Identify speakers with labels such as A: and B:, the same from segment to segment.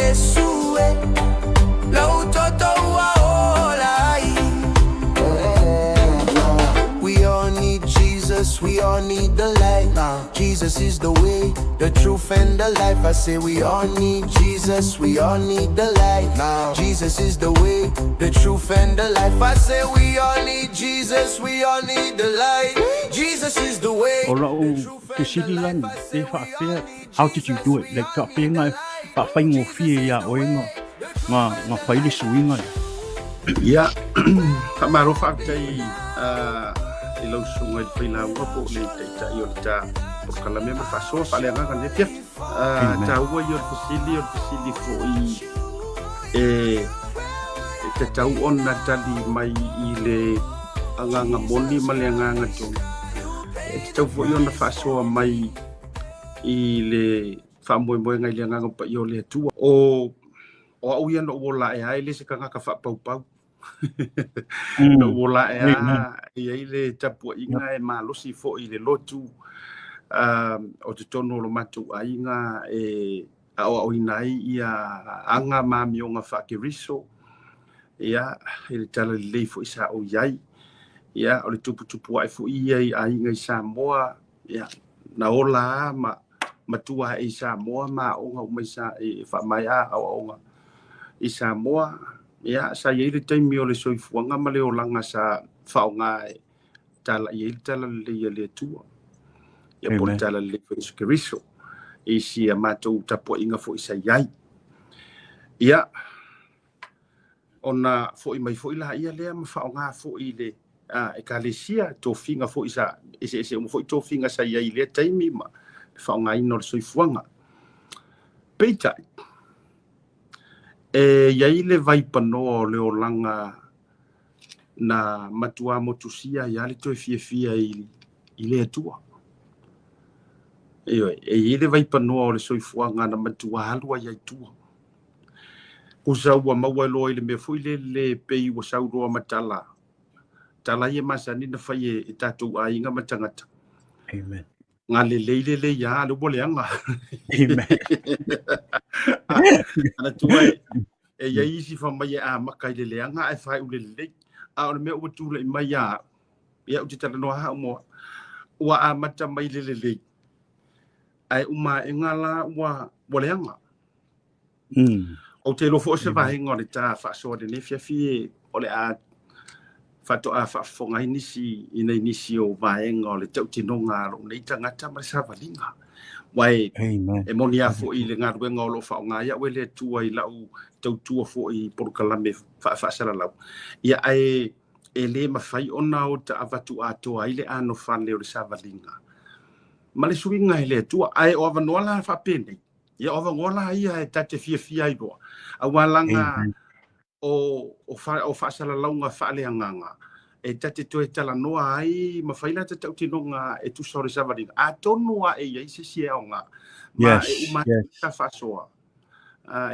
A: Yesu lau toto wa olai. We all need Jesus, we all need the light. Jesus is the way, the truth and the life. I say we all need Jesus, we all need the light. Jesus is the way, the truth and the life. I say we all need Jesus, we all need the light. Jesus is the way,
B: the truth and the life. How did you do it? Like ka pinga pa faingo fie ya oenga nga faili suinga.
C: Ya, kamaro faktai ilo sungai fila wapo le ta yolta kala me faso fale nga kan dia ta wo yo fisili fo te tau on na tali mai ile anga moni malenga nga to te tau fo yo na faso mai ile famoi moi ngai lenga nga pa yo le tu o uia no wola ai le se kanga ka fa pau no wola ile tapu inga e malosi fo ile lotu o te tono lo matu ainga o inai ia anga mamionga fakiriso ia ile tala le fo isa o yai ia o le tupu ai fo ia ainga Samoa ia na ola matua e Samoa ma onga mai sa e fa mai a onga i Samoa ia sa ile taimi o le soifuanga ma le olanga sa faunga tala ile tala le tua ia por tala le fakiriso e si amato tapo inga fo isa yai ia ona fo i mai fo ila ia le ma faunga fo ile e kalesia to finga fo isa ese mo fo to finga sa yai le taimi ma faunga ino soifuanga peita yai le vai pano le olanga na matua motusia ya le to fia ile tua ile vai pano le soifuanga na matua alua ya tua usawa mawalo ile me foi le pei wa sauro matala tala ye masani na faye tatu ainga matangata
B: Amen.
C: ngale le ya le boleanga
B: Amen.
C: ana tua ya isi fa mai a makai le anga ai fai ule le a o me o tu le mai ya u tita no ha mo wa a mata mai le ai uma engala wa boleanga o te lo fo se va ngore ta fa so de ne fia o le a fa to a fa fonga inisi ina inisio va ngole te tinonga ro nei tangata ma sa valinga wai e monia fo ile nga ro ngolo fa nga ya wele tua i lau tua fo i por kalame fa sala lau ia ai ele ma fai ona o ta avatu ato ile ano fa le sa valinga ma le suinga ile tua ai o va nola fa pende ia o va ngola ia e tate fia i do a walanga o fa sala lau nga fa le nganga e tate to e tala noa ai ma faila te tau tinonga e tu sore sa valinga a tonua e ia se sia nga ma e uma ta fa soa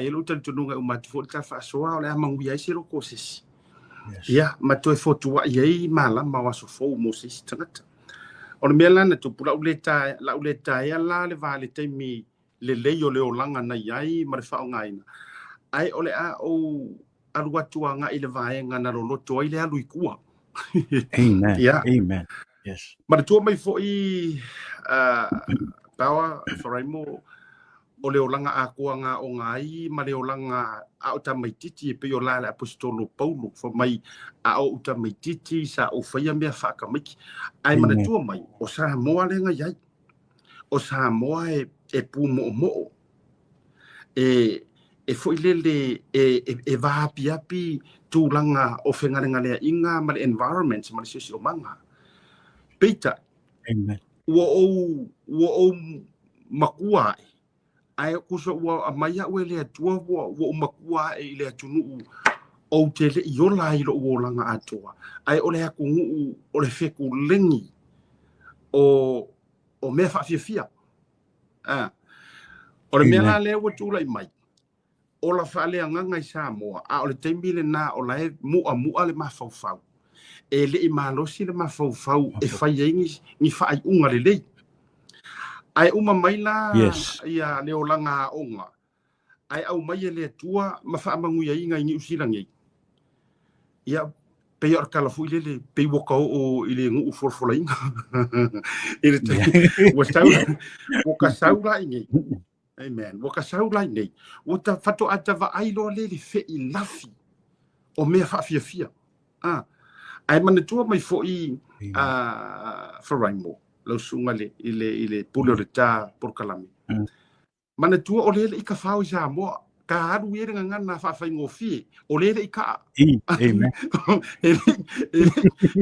C: e luta tununga uma tu ta fa soa le mangu ia se ro koses ia ma to e fotu ia mala ma wa so fo mo se tangata o le mela na tu pula uleta ia la le vale te mi le leio le olanga na iai ma le fa ngaina ai ole a o alua tuanga ile vaenga na lo to ile alu ikua
B: Amen. Amen. Yes.
C: Ma tu mai fo i power foraimo o le olanga a kuanga o ngai ma le olanga a o tamaititi pe o la apostolo Paulo fo mai a o tamaititi sa o faia me fa ka miki ai ma tu mai o sa moa le nga yai o sa moa e pu mo e foi lele e va api tu langa o fengarenga inga ma environment ma sisi o manga peita
B: Amen.
C: wo makua ai kuso wo amaya wele tua wo makua e le tunu o tele yola ilo wo langa atoa ai ole ku ole feku lengi o me fa fia ole me la le wo tu lai mai ola fale anga i Samoa a ole temile na ola e mu ale mafau e le imalosi le mafau e fai ni fai unga le ai uma maila ia le olanga onga ai au mai le tua ma fa mangu ia inga ngi usilangi ia pe or kala fu ile pe woka o ile ngu forfola inga ile woka saula ingi amen woka saula ingi wota fato atava ailo le fe ilafi o me fa fia ai mana tua mai fo i Faraimo lo sunga le ile pulo le ta por kalami mana tua o le i ka fau ja mo ka aru ia nga ngana fa fa ngofi o le i ka
B: amen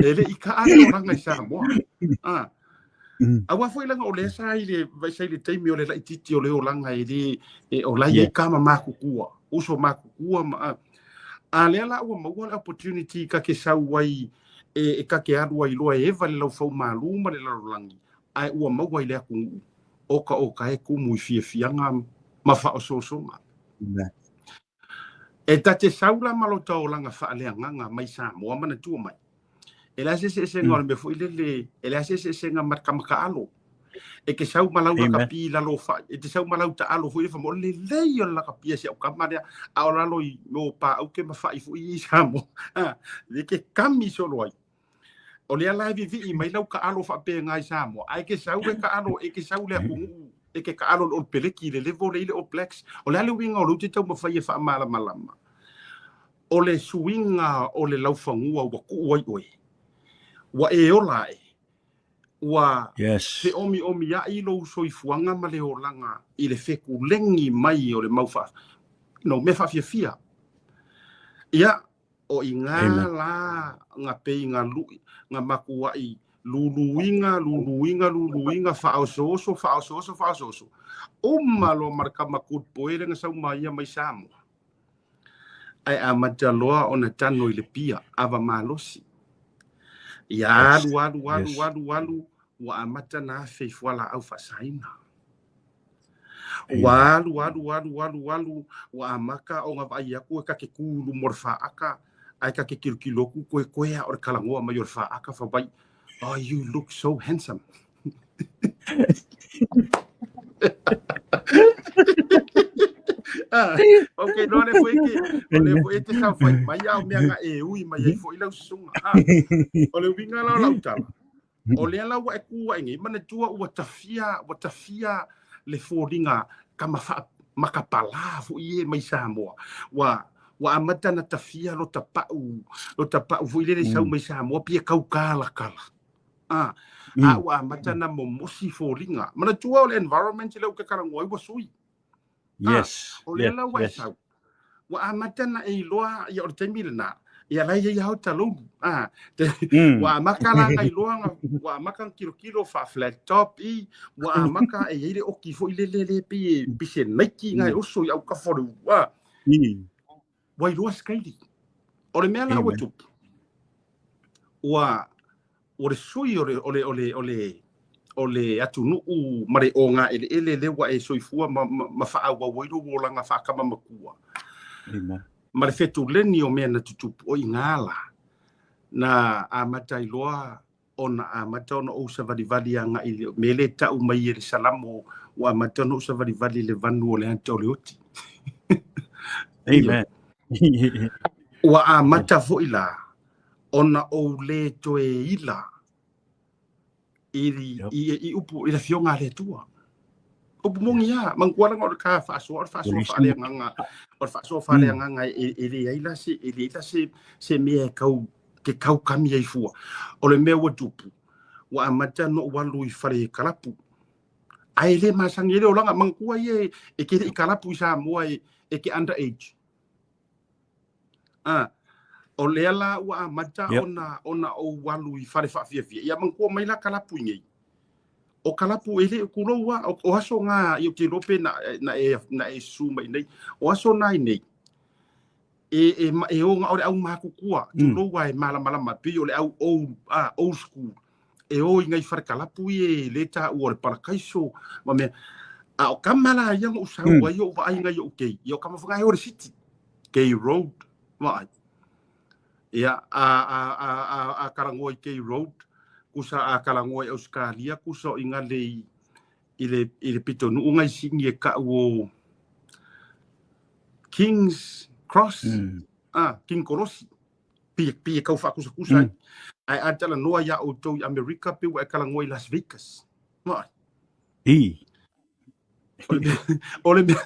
C: ele i ka aru ranga sa mo awa foi langa o le sa ile vai sai le taimi o le la titi o le o langa ile o la ia ka ma kukua uso ma kukua ma a le la o mo opportunity ka ke sa wai e ka ke aru ai loa e vale lo fau maluma le lo langi ai o mo wai le ku o ka e ku mu fianga ma fa o so ma e ta te saula malo tau langa fa le nganga mai sa mo mana tu mai e la se ngol me foi le e la se nga mat ka alo e ke sau malau ka pi la lo fa e te sau malau ta alo foi fa mo le yo la ka pi se o ka ma a o la lo no pa o ke ma fa i foi sa mo le ke kami so lo ai o le ala vi mai lau ka alo fa pe ngai sa mo ai ke sau ka alo e ke sau le ku e ke ka alo o peleki le level le o blacks o le ale winga o te tau ma fa ia fa mala malama o le swinga o le lau fangua wa ku oi wa e ola wa se omi ya i lo so i fuanga ma le olanga i le feku lengi mai o le maufa no me fa fia ia o inga la nga pe nga lu nga makua i luluinga fa ososo o malo marka makut poere nga sa mai mai samo ai amataloa ona tano i le pia ava malosi ya walu wa amata na fe fala au fasaina walu wa amaka o nga vai aku ka ke kulu morfa aka ai ka ke kiloku ko ya or kalango mayor fa aka fa bai oh you look so handsome okay no le foi que sa foi mai au me nga e ui mai foi la sunga o le winga la tala o le la wa ku wa ngi mana tua wa tafia le foringa kama fa makapala fu ie mai sa mo wa amata na tafia lo tapa fu ile sa mai sa mo pia kala wa amata na mo mosi foringa mana tua o le environment le ka kala ngoi wa sui o le la wa sa wa amata na e loa ya o temilna ia lai ia hau talo wa makala ngai loanga wa makan kilo fa flat top i wa maka e ile o ki fo ile le pi se naki ngai o so au ka foru wa lo skaili o le mea wa tup wa o le sui o le atunu mare o nga ele wa e soifua ma fa wa wo langa fa kama makua ma le fetu leni o mea na tutupu o ingala na amata iloa ona amata ona o sa vali anga i me le tau mai e le salamo wa amata ona o sa vali le vanu o le anta o le oti
B: amen
C: wa amata fo ila ona o le toe ila i upu i le fionga le tua o mongia mangkuala ngor ka fa so le nganga or fa so fa le nganga ele ila se me kau kami ai fu o le me wotupu wa amata no walu i fare kalapu ai le masang ile o langa mangkua ye e ke i kalapu sa mo e ke under age o le ala wa amata ona o walu i fare fa fia ya mangkua mai la kalapu ngai o kalapu ele kulo wa o aso nga yo te rope na e suma nei o aso nai nei e o nga o au makukua tu lo wa e mala ma pi o le au old school e o ngai far kalapu e leta o le parakaiso ma me o kamala yang o sa wa yo va ngai o ke yo kama fanga o city Gay Road wa ya a karangoi Gay Road kusa a kalangoi Australia kusa inga le ile pito nu ngai singi ka o King's Cross King Korosi pi kau fa kusa ai atala noa ya o to America pe wa kala ngoi Las Vegas ma ole me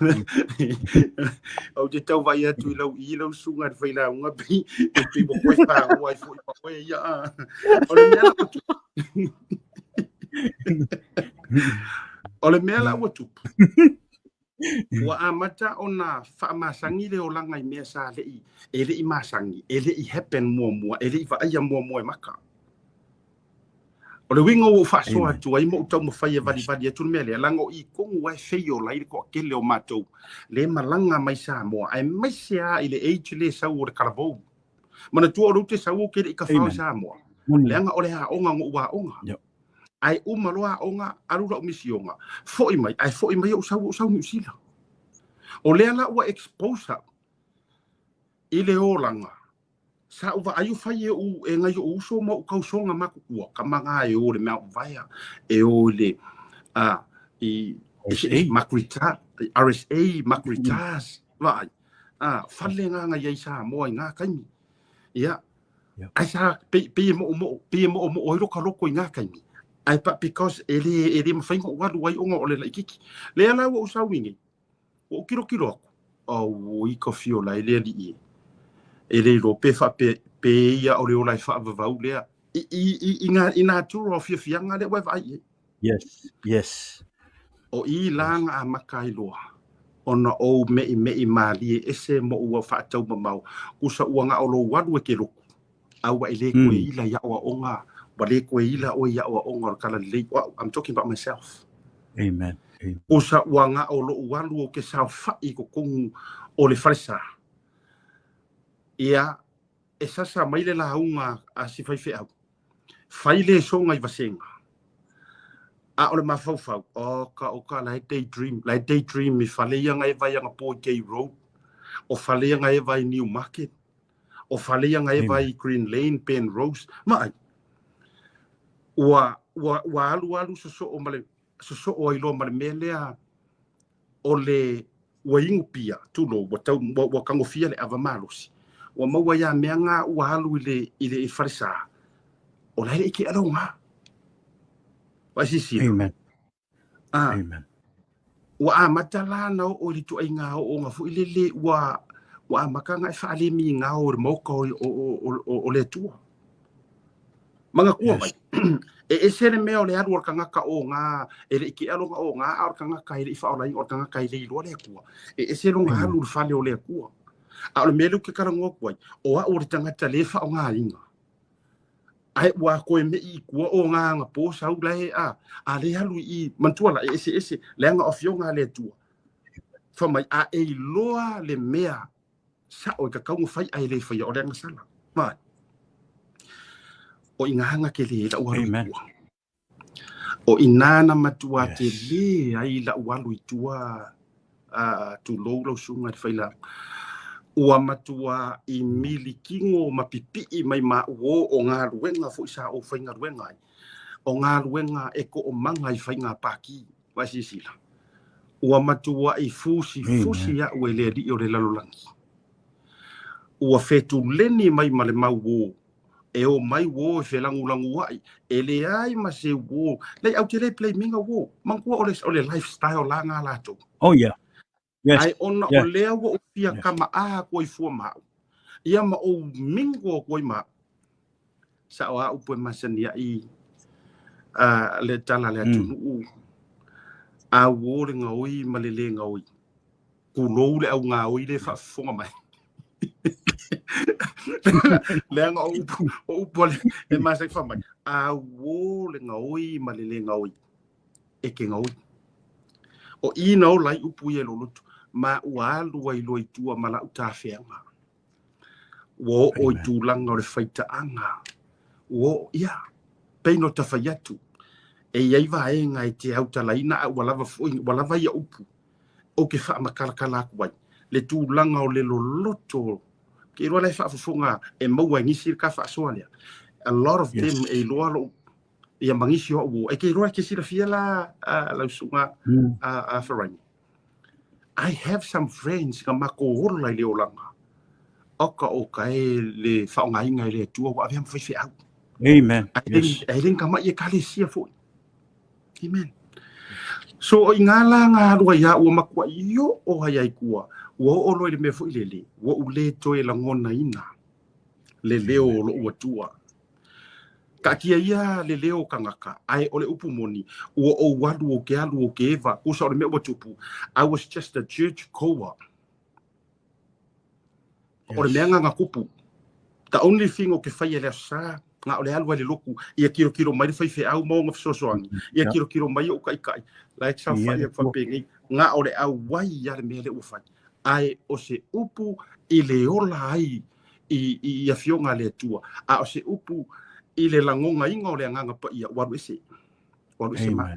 C: o te tau vai atu i lau sunga te whaila unga pi mo koe wha wai fo i pa koe ia ole mea la watu wa amata ona fa masangi le o langa i mea sa lei e lei masangi e lei happen mua e lei fa ia mua e maka o le wingo o fa so atu ai mo tau mo fai vadi atu me le langa i kongu wai feio lai ko kele o matou le malanga mai sa mo ai mai sia i le age le sa o le karabo mana tu o te sa o ke i ka fa sa mo le anga o le ha onga ngo wa onga ai umaloa onga arura umisionga foi mai o sau New Zealand o le ala ua exposure ile olanga sa uva ayu fai u e ngai o so mo ka songa makukua kamanga e o le mea vaia e o le i makrita RSA makritas vai falenga nga ia sa mo nga kaimi ia ai sa pe mo o ro ka loko nga kaimi ai pa because ele mafengo wadu wai onga ole la ikiki le ala o sawingi o kilo o i kofio la ele ro pe fa pe ia ole ola fa va le ina tu ro fi fianga le vai
B: yes
C: o i langa a makai loa ona o me mali ese mo ua fa tau mau kusa uanga o lo wadu ke lo au ele ko ila ya o onga wale ko ila o ya o onga kala le I'm talking about myself
B: amen
C: usa wanga o lo walu o ke sa fa i ko kong o le falsa ia esa sa mai le la unga a si fai fe au fai le songa i vasenga o le mafau o ka like daydream mi fale nga e vai nga po gay road o fale nga e vai Newmarket o fale nga e vai Green Lane Penrose mai wa alu so o male so o ilo male melea o le waingu pia tulo wa kango fia le avamalusi wa maua ya meanga wa alu ile farisa o la ile ki alonga wa sisi
B: amen amen
C: wa amatala na o li tu ainga o nga fu ile wa makanga fa ale mi nga o mo ko o le tu manga kuwa mai e sere me o le adu kanga ka o nga ele ki alo o nga ar kanga ka ile fa ola o kanga ka ile lo le kuwa e sere nga halu fa le o le kuwa a le melu ke kara ngo kuwa o a o tanga tale fa o nga inga ai wa ko me i kuwa o nga po sa u le a le halu i mantua la ese le nga of yo nga le tu fa mai a e loa le mea sa o ka ka ngo fai ai le fa yo le nga sala ma o inganga ke le la walu o inana matua te le ai la walu tua tu lo sunga faila o matua i milikingo mapipi mai ma o nga ruenga fo sa o fainga ruenga o nga ruenga e ko o manga i fainga paki wasisila o matua i fusi ya o le di o le lalolangi o fetu leni mai male mau e o mai wo fe langulangu ai ele ai ma se wo le au te le play minga wo mangua ole lifestyle la nga la to
B: yes
C: ai ona o le wo fia kama a ko i fu ma ia ma o mingo ko ma sa wa upo masania i le tala le tu a wo le ngoi ma le ngoi ku lo le au nga o le fa fonga mai lenga o pole e masa fa mai a wo le ngoi ma le ngoi e ke ngoi o ina o lai upu ye lo ma wa lu wai loi tua mala uta fenga wo o tu langa o le faita anga wo ya peino ta fayatu e yai va e ngai te auta laina wala va ya upu o ke fa makala ku wai le tu langa o le loto ke ro le fa funga e mo wa ngisi ka fa soalia a lot of them e lo ia mangisi o e ke ro ke sira fiela la sunga a farani I have some friends ka makohola i le olanga. Oka le whaongainga le tua wa aviam whaiwhi au.
B: Amen. Yes.
C: I think kama ia kale sia fo. Amen. So i ngā la ngā rua ia ua makua io o hai ai kua. Ua o loi le mea fo i lele. Ua u le toe la ngona ina. Le leo lo ua tua. Ka kia ia le leo kangaka. Ai o le upu moni. Ua o wadu o ke alu o ke eva. Kusa o le mea ua tupu. I was just a church co-op. O le mea ngā kupu. The only thing o ke whai ele sa. Ngā o le alu le loku. Ia kiro mai le whaiwhi au maunga fisosoangi. Ia kiro mai o kai kai. Like sa whai e whapengi. Ngā o le au wai ia le mea le ua whai. Ai o se upu i le ola ai. I a fionga le tua. A o se upu i le langonga inga o le anganga pa ia waru ese. Waru ese mai.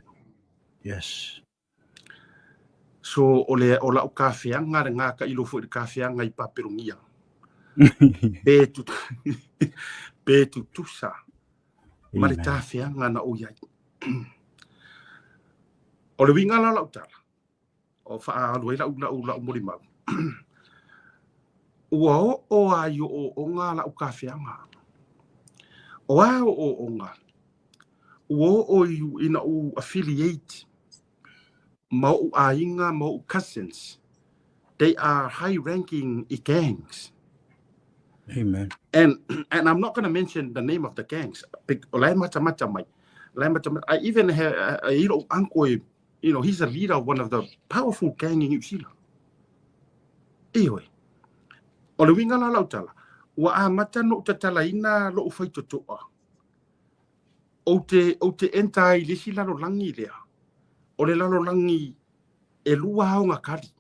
B: Yes.
C: So o la o kawhianga le ngā ka ilo fo i kawhianga i paperungia. Betu tusa. Ma le tawhianga na o iai. O le winga la utala. O wha alu e lau mori mau. Ua o ai o ngā la o kawhianga. O a o ngā. Ua o ina o affiliate. Ma o ainga, ma o cousins. They are high-ranking gangs.
B: Amen.
C: And I'm not going to mention the name of the gangs. I even have a uncle, he's a leader of one of the powerful gang in New Zealand. Anyway, o le winga la lautala, wa a mata no tatala ina lo ufai totoa. O te entai lisi lalo langi lea. O le lalo langi e lua haunga kari.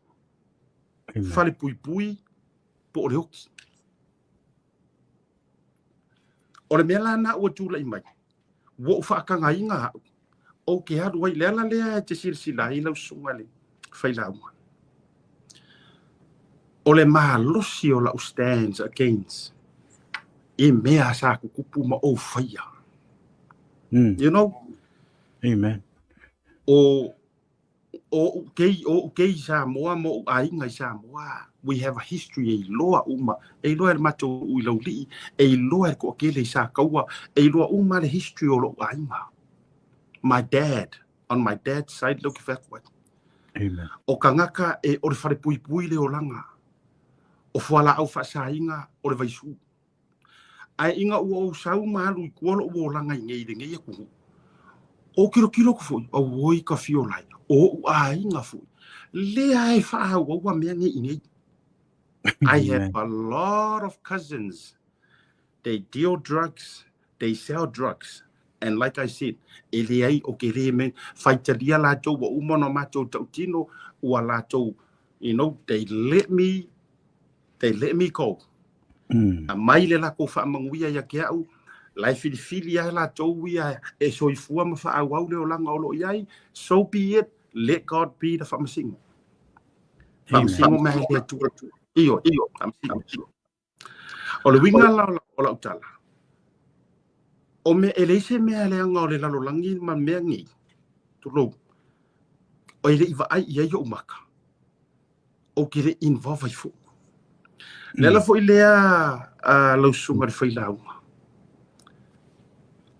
C: Fale pui po o le hoki. O le mea lana ua tūla i mai. Wo whaakanga inga o ke haru wai lea te sirsila i lau sunga le whaila uma. O le maa losi o lau stands against e mea sa kukupu ma o whaia. You know?
B: Amen.
C: O kei Samoa mo ainga Samoa. We have a history e loa uma. E loa e mato ui lau lii. E loa e ko akele sa kaua. E loa uma le history o lo ainga. My dad, on my dad's side, look if what.
B: Amen.
C: O kangaka e o le whare pui le o langa. O whala au whaasainga o le vaisu. Ai inga ua o sau malu I kuala o langa I ngei e kuhu. O kilo ko fui, o woi ka fiolai. O ainga fui. Lea e wha au wa mea nge inei. I have a lot of cousins. They deal drugs. They sell drugs. And like I said, ele ai o ke le men faitalia la tau wa umano mato tautino ua la tau, they let me go. A mai le la ko fa manguia ya ke au, lai fili ya la tau ia e soifua ma fa au le o langa o lo iai, so be it, let God be the famasingo. Famasingo me he tu. Iyo, famasingo. O le winga o la utala. O me eleise mea leanga o le lalolangi ma mea ngi. Tulo. O ele iwa ai ia yo umaka. O kere involve ai fu. Lela fo ilea lau sunga le whailaunga.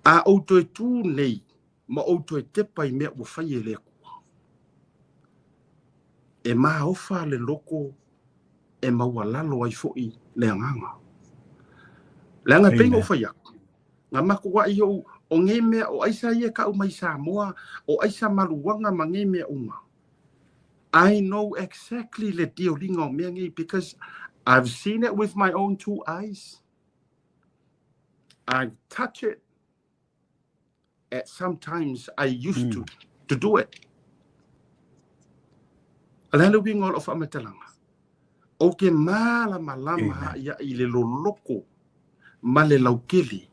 C: A auto e tū nei, ma auto e tepa I mea ua whai e lea kua. E maa ofa le loko, e maua lalo ai fo I lea nganga. Leanga pengo whai aku. Ngā mako wa I o nge mea o aisa ia ka umai Samoa, o aisa maluanga ma nge mea uma. I know exactly le diolinga o mea nge because I've seen it with my own 2 eyes. I've touched it. At sometimes I used to do it. Alana winga o whamatalanga. O ke mala malama ia I le loloko ma le laukeli.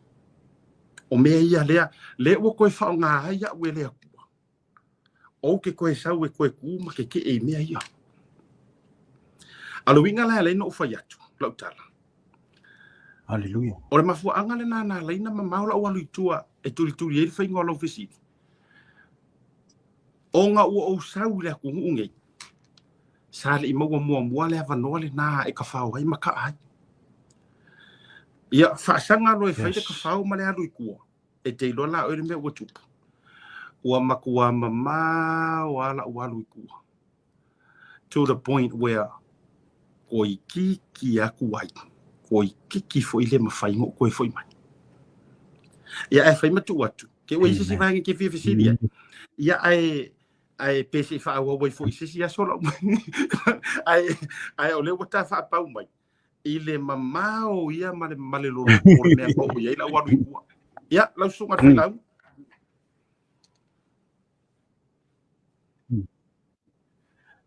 C: O mea ia lea ua koe whao ngā haia ue lea kua. O ke koe sau e koe kuma ke e mea ia. Aluinga lea leina o whai atu, lau tala.
B: Hallelujah.
C: O le mafua anga le nana leina ma maula o alu itua e turi e whai ngolo visiti. O ngā ua o sau lea kuhu ngei. sa le mua le avanoa lenā e kafau ai maka ai ia fa'asaga lo e fai le kafau ma le alu i kua e te iloa o le mea ua tupu ua makua mamā o ala ua alu i kua to the point where ko i kiki aku ai ko i kiki fo'i le mawhaigo koe fo'i mai ia e fai matu atu ke ua isi vangi ke fifisiri ia ai pese fa wa wa fo isi ya solo ai o le wata fa pa mai ile mamao ia male lo por me ko ia la wa ia la sunga fila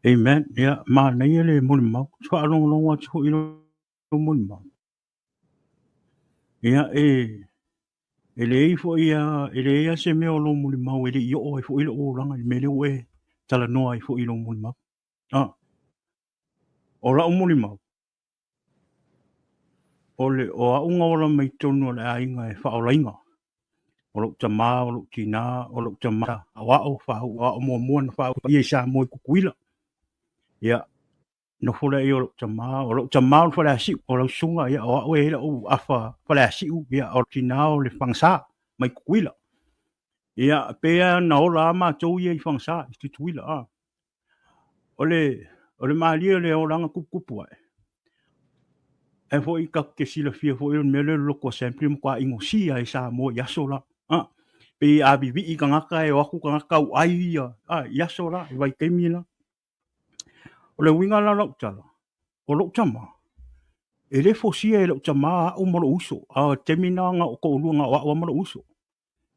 B: amen ia ma nei le mo ma so along long wa so ilo mo ma ia ele fo ia ele ia se me o lo mo ma ele io o fo ilo o ranga me le we tala no ai fo ilo mo ma o la mo ma ole o a unga ora mai tonu le ainga e fa o lainga o lo tama o lo tina o lo tama wa o fa o mo fa ia sa mo ku kuila ia no fole o lo tama fa la si o lo sunga ia o e o afa fa la si ia o tina o le fangsa mai ku kuila ia pe na o la ma to ia i fangsa ti tuila ole malia le o langa kupu ai e fo i ka ke sila fia fo i mele loko sempre mo kwa ingo si ai sa mo ya sola pe a bibi i ka ngaka e aku ka ngaka ai ya sola vai ke mina o le winga la lo tala o lo tama e le fo si e lo tama o mo uso temina nga ko lu nga wa mo uso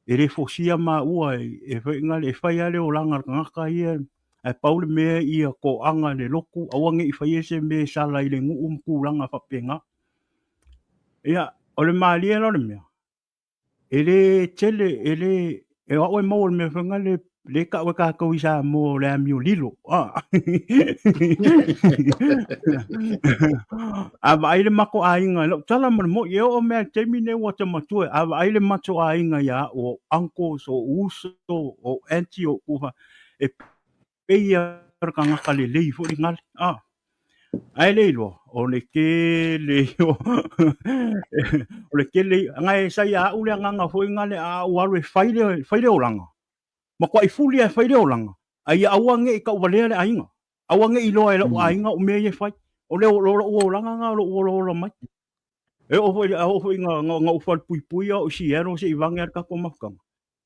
B: e le fo si ma ua e fa nga le fa ya le o langa ngaka ia e paule me ia ko anga le loku awange i faiese me sala ile ngu kulanga fa penga ia ole malia lo me ele tele ele e o mo me fanga le ka wa ka ko isa mo le mi lilo aba ile mako ainga lo tala mo ye o me termine wa te matu aba ile mato ainga ya o anko so uso o anti o ufa e peia ka ngaka le fo ngal ai le lo o le ke le o le ke le ngai sa ya u le nganga fo ngale wa le faile o langa ma ko i fuli e faile o langa ai awange ka wale le ainga awange i lo e lo ainga o me ye fai o le o langa nga lo mai e o fo nga u fal pui o si ero se i vanga ka ko mafka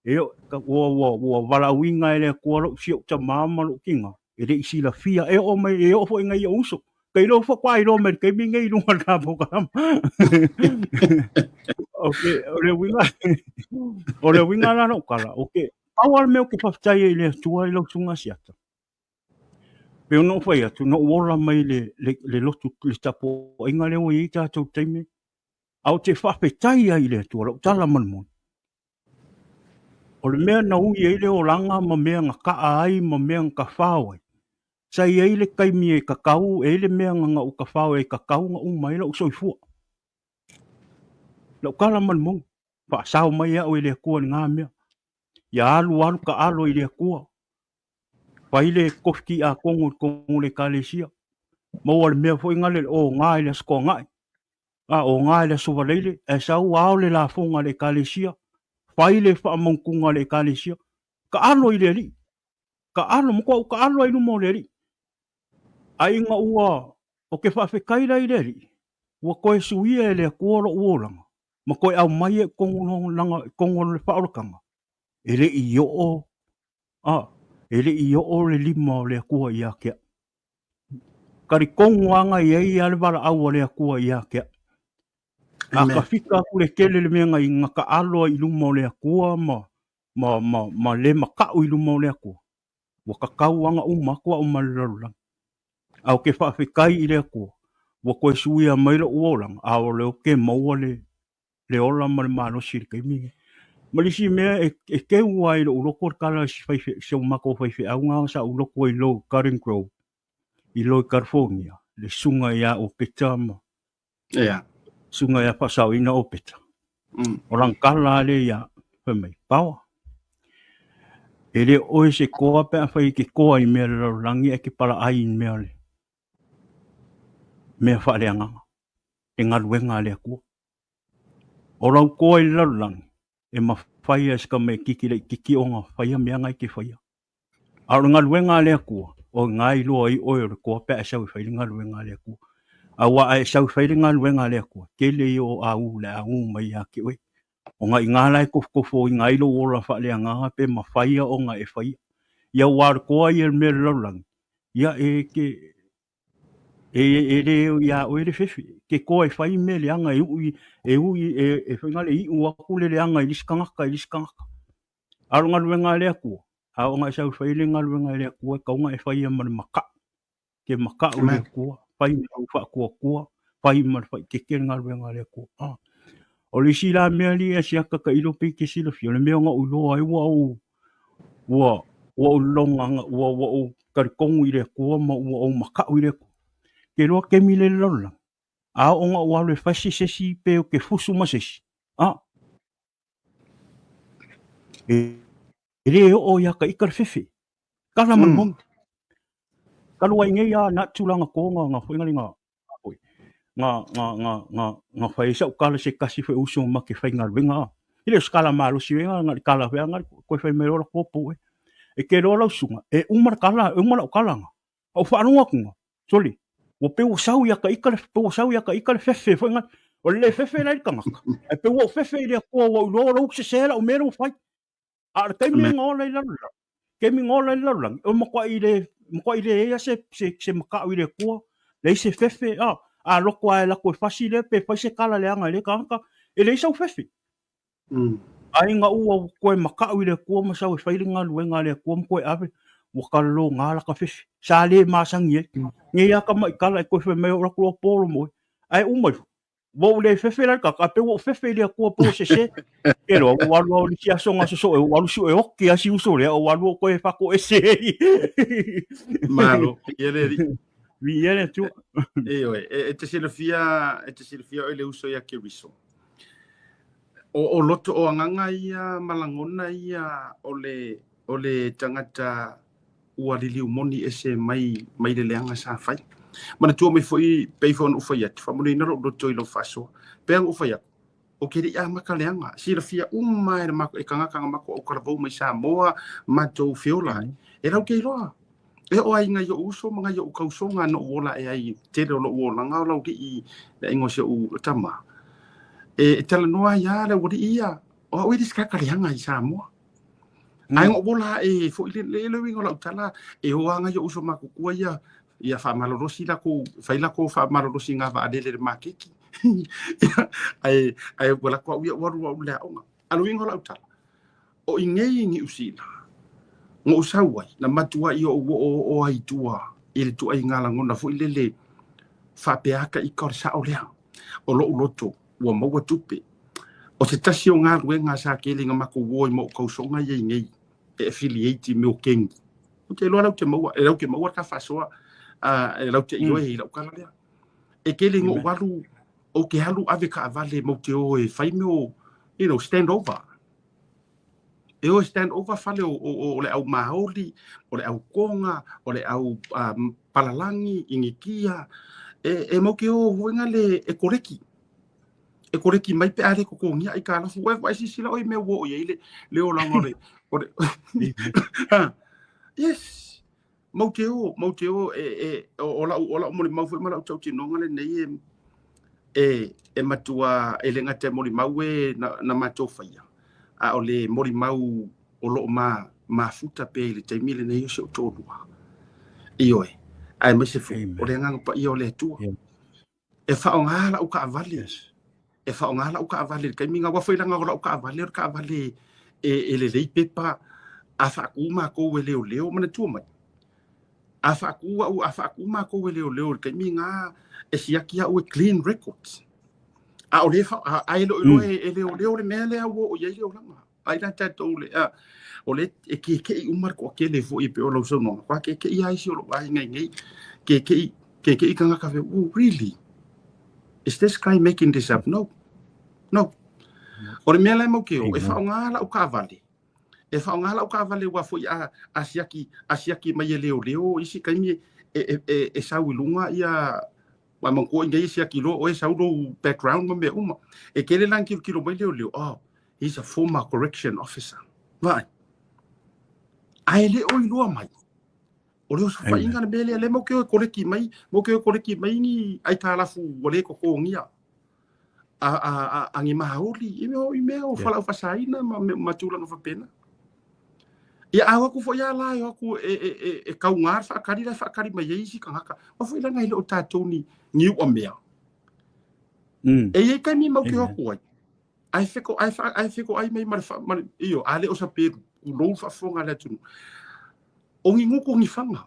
B: e ka o wala winga ele ko lo si o tama lo kinga e le isi la fia e o mai e o fo nga i uso kai lo fo kwai lo me kai mi ngai lo ka po ka okay o le winga la no kala okay awal me o ke paftai ile tua lo sunga siata pe no foi atu no wola mai le lotu le tapo inga le o ita to teme au te fa petai ile tua lo tala man o le mea na ui ele o langa ma mea nga ka ai ma mea nga whawai. Sa i eile kaimi e kakau, eile mea nga u ka whawai e kakau nga umai la usoi fua. Lau kala man mong, wha sao mai au ele kua ni ngā mea. Ia alu ka alo ele kua. Paile kofki a kongo le kalesia. Mau ale mea fo ingale o ngā ele sko ngai. O ngā ele suwa leile, e sau ao le la fonga le kalesia. Paile wha mongkunga le kalesia. Ka alo i le li. Ka alo, moko ka alo i numo le li. Ai nga ua, o ke whawhekaira i le li. Ua koe suia e le kuoro uolanga. Ma koe au mai e kongo le whaorokanga. E le i o. E le i o le lima o le kua i a kea. Kari kongo anga i ei ale wala au le kua i a kea. A ka whika ku le kele le mea ngai ngaka alo i luma o le kua ma le makau i luma o le kua. Wa kakau anga umakua umalulalang. Au ke whawhekai i le kua. Wa koe suia maila uolang. Ao leo ke maua le ola ma le mano siri kai mingi. Malisi mea e ke ua i lo uloko kala se umako whaiwhi au ngā sa uloko i lo Garden Grove. I lo California. Le sunga ia o peta ma. Sunga ia pasau ina o peta. Orang kala le ia whamai pawa. E le oe se koa pe a whai ke koa i mea le rangi e ke para ai i mea le. mea whaaleanga e ngaluenga lea kua. O rau koa i larulang e mawhaia ska me kiki o ngā whaia mea ngai ke whaia. Aro ngaluenga lea kua o ngai loa i oe o koa pea sau whaile ngaluenga lea kua. A wa e sau whaile ngaluenga lea kua. Kele i o a u le a u mai a ke oe. O ngā i ngā lai kofo i ngai lo ora whaaleanga pe mawhaia o ngā e whaia. Ia war koa i me larulang. Ia e ke le ya o le fefe ke ko e fai me le anga e whainga le i ua kule le anga i liskangaka aronga luenga le aku a o nga sau fai le ngaluenga le aku ka unga e fai ma maka ke maka o le aku fai me au fa ku fai ma fai ke ngaluenga le aku o le sila me li e siaka ka ilo pe ke sila fio le me nga ulo ai wa longa wa o ka kongu i le aku ma o maka i le aku ke roa ke mile lola. A o ngā wale whasi sesi pe o ke fusu masesi. E re o ia ka ikar fefe. Kala man mong. Kalua inge ia na tulanga ko ngā whaingali ngā ngā whaisa o kala se kasi whai uso ma ke whainga ruenga. Ile skala malu si wenga ngā kala whenga koe whai me rola kopo e. E ke rola usunga. E umara o kala ngā. Au whanunga kunga. Soli. O pe o sau ia ka ikale fefe foi nga o le fefe lai kangaka e pe o fefe ile ko o lo se sela o mero fai a te me ngola ila ke mi ngola ila o mo kwa ile ia se maka ile ko le se fefe a lo kwa la ko facile pe fa se kala le anga le kangaka e le sau fefe ai nga u ko maka ile ko mo sau fai nga luenga le ko mo ko ave wakalo ngala ka fefe sale masangi nge ya ka mai kala ko fe me ora ko polo mo ai umai wo le fefe la ka pe wo fefe le ko po se pero wa lo ni sia songa so wa lu su e okki asi uso le wa lu ko e fa ko ese
C: malo yele
B: viene tu
C: e te silfia o le uso ya ke riso o loto o nganga ia malangona ia o le tangata ua liliu moni ese mai le leanga sa fai. Mana tua mai foi peifon ufai atu. Whamuni naro roto i lo faso. Peang ufai atu. O kere ia maka leanga. Sira fia umai na mako e kangakanga mako au karavau mai sa moa matou fiola. E rau kei roa. E o ai ngai o uso mga i o kausonga no uola e ai tere o lo uola ngau lau ki i na ingo se u tama. E tala noa ia le wadi ia. O au edis kaka leanga i sa moa. Ai ngo bola e fo le wingo la utala e o anga yo uso makukua ia fa malorosi la ko faila ko fa malorosi nga va adele makiki ai bola ko ia waru la onga alu wingo la utala o ingei ni usila ngo usawai na matua i o ai tua ile tu ai ngala ngona fo le fa peaka i kor sa olea o lo loto wa mo tupe o te tasi o ngā ruenga sa kelinga mako woi mo kausonga ye ngei e affiliate me o kengi. O te loa lau te maua, e lau ke maua ka whasoa, e lau te ioe i lau kala lea. E kelinga o waru, o ke halu ave ka avale mo te o e whai me o, stand over. E o stand over fale o le au maholi, o le au konga, o le au palalangi, ingikia, e mo ke o huenga le e koreki. E koreki mai pe are ko ngia i ka lafu wa si sila oi me wo ye le o langore yes mauteo o la mo mau foi mala tau tino ngale nei e matua e lenga te mori mau na mato faia a o le mori mau o lo ma futa pe le te mile nei so tolua ioe ai me se fu o le nga pa io le tu e fa on hala o ka vale e fa onga la uka avale kai minga wa foi langa la uka avale e le lei pepa a fa kuma ko leo mana tu mai a fa kuma ko leo kai minga e siakia o clean records a o le fa ai lo e leo le mele a wo ye yo langa ai la ta to le o le e ke umar ko ke le fo i pe o lo so no kwa ke ai si o lo ai ngai ke kanga ka really. Is this guy making this up? No. Ore mea lai mau keo, e whaongala o ka vale. E whaongala o ka vale wa foi a asiaki mai e leo isi kaimi e sau ilunga ia ma man ko ngai sia kilo o sa do background ma me uma e kele lang kilo mai leo oh he's a former correction officer vai ai le o ilo mai o le so fa inga na bele le mo ke ko le ki mai ni ai ta la fu o le ko ngia a ngi mahauli i me o fala fa saina ma tula no fa pena ia awa ku fo ia la yo ku e kaungar fa kari mai isi kanga o fo ila ngai le o tatoni ni o mea e ye kai mi mau ke ho ku ai feko ai mai mar io ale o sa pe lo fa fonga le tu o ngi nguku ngi fanga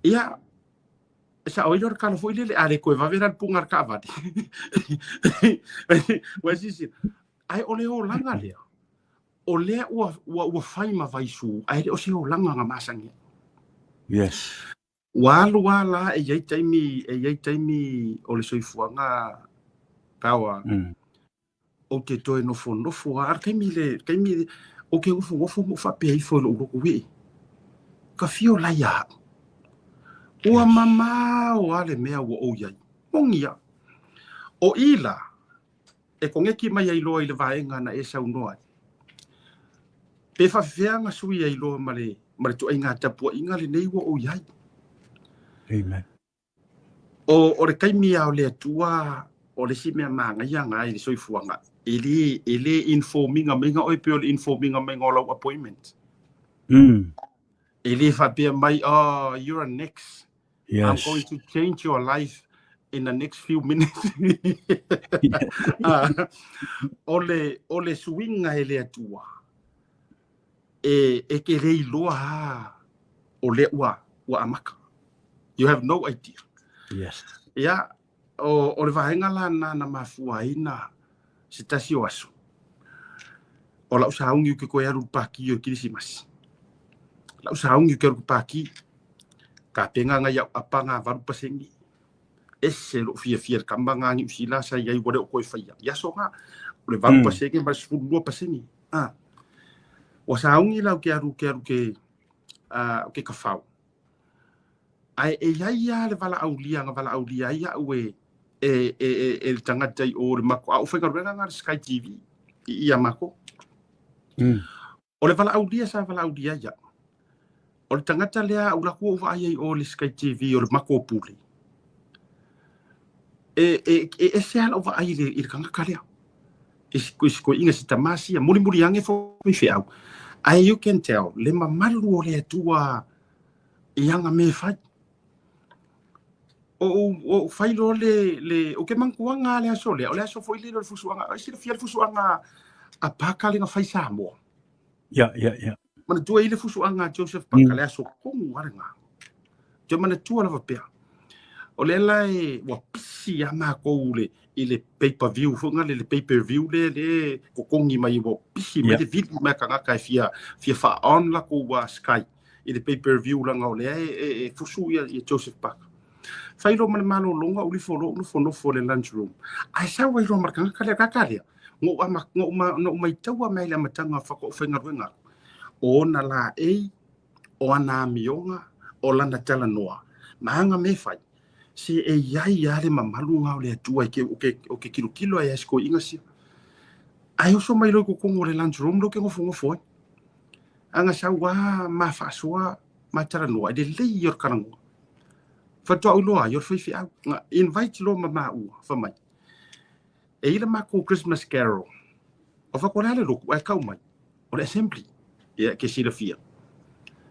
C: ia sa oilor kan fo ile ale ko va vera pungar ka vati wasi ai ole o langa le o le o fai ma vai su ai o se o langa nga masangi
B: yes
C: wala e yai taimi o le soifuanga kawa o te toi no fo ar kaimi o ke ufo mo fa pe fo lo ko wi ka fio la ya o mama o ale mea o yai mongia o ila e kongeki mai ai lo ile vaenga na e sa unoa pe fa fianga sui ai lo male tu inga tapu inga le nei o yai
B: amen
C: o le kaimi o le tua o le si mea manga yanga i le soifuanga ele informing menga o pe o informing menga lo appointment ele fa pe mai oh you're next
B: yes
C: I'm going to change your life in the next few minutes ole swinga ele tua e ke rei loa ole wa amaka you have no idea
B: yes
C: ya o le vaenga la na mafuaina sitasi o aso o la usaungi ke ko yaru paki o kirisimas la usaungi ke ko paki ka penga nga ya apanga varu pasengi ese lo fia kambanga ni usila sa yai wore ko faia ya so nga le varu pasengi mas fu pasengi o saungi la ke aru ke ke kafau ai e ya le vala aulia ya we e tangata i o le mako au whainga ruenga ngā Sky TV i a mako o le vala aulia ya o le tangata lea au laku o vai o le Sky TV o le mako puli e se ala o vai i le kanga kalea isko inga si tamasi muri ange fo fi au ai you can tell le mamalu o le tua i anga me fai o failo le o ke mankuanga le aso le foi le fusuanga si le fiel fusuanga a pakali nga faisa mo
B: ya
C: mana tua ile fusuanga Joseph pakali aso kongu warenga jo mana tua la vapea o le lai wa pisi ama ko le ile pay per view funga le pay per view le ko kongi mai wo pisi me de video ma kanga kai fia fa on la ko wa Sky ile pay per view la nga le fusu ya Joseph pak failo malo longa uli folo no fo le lunch room ai sa wa ro marka kale ngo mai taua mai la matanga fa ko fenga ruenga o na la o ana mionga o lana tala noa manga me fai si e yai le mamalu nga le tua ke o ke kilo ai sko inga si ai o so mai lo ko le lunch room lo ke ngo fo anga sa wa ma fa soa ma tala noa de le yor kanango fatua uloa yor fifi au invite lo mama u fa mai e ila mako Christmas carol o fa kona le lo ai kau mai o le assembly ya ke sila fia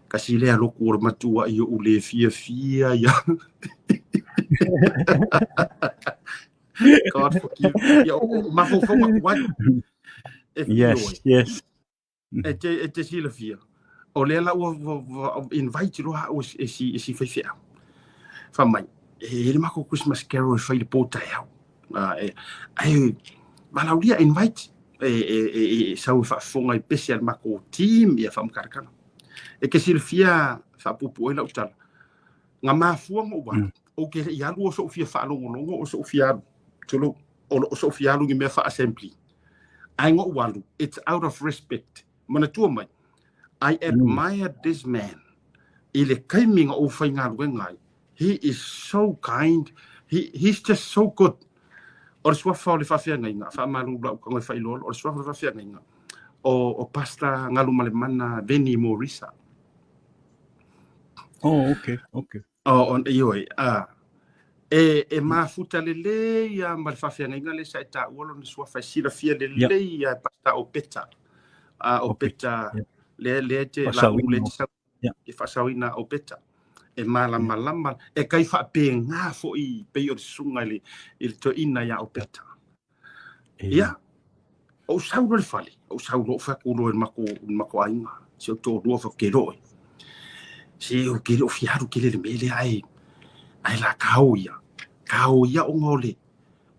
C: ka sila lo ko matua i o le fia ya God forgive ya ma fo what
B: yes
C: e te sila fia o le la o invite lo o si fifi au fa mai ele mako Christmas carol fa le pota ya ai malaulia invite sa fa fonga special mako team ya fam karkana e ke silfia fa pupu ela utal nga mafua mo ba o ke ya lu so fia fa longo o so fia tolo o so fia lu me fa assembly ai ngo walu it's out of respect mana tu mai I admire this man ile kaiminga o fa nga ngai He is so kind. He's just so good. O le suafa o le whawhianga inga, whaamalu lau ka ngoi whailolo, o le suafa o le whawhianga inga. O pasta ngalu malemana Veni Morisa.
B: Oh, okay.
C: O ioi, e mafuta lele ia ma le whawhianga inga le sa e ta uolo le suafa e sira fia lele ia pasta o peta. O peta, le te la ule te sa, e whasawina o peta. E malama, e kai whape ngā fo i pei o le sunga i le to ina ia o peta. Ia, o sauro le whale, o sauro o whakulo e mako ainga, se o tō rua whakero e. Se o kere o fiaru kele le mele ai la kao ia o ngole.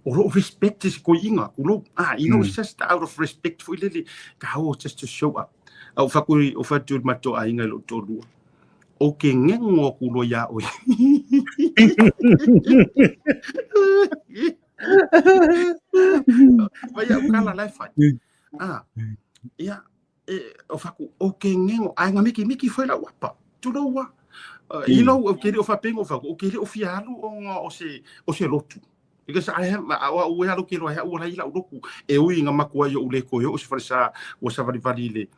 C: O lo respect is ko inga, kulo, it's just out of respect for lele, kao just to show up. Au whakuri, o whatu mato ainga lo tō rua. O ke ngengo kulo ia oi. Vai au kala lai fai. Ia, o whaku, o ke ngengo, ainga miki foi la wapa. Tula ua. Ilo o kere o whapengo whaku, o kere o fialu o se lotu. Because I have, ue alo kero ai ua lai la uroku. E ui nga makua yo ule koyo, o se wharisa, o sa vari le,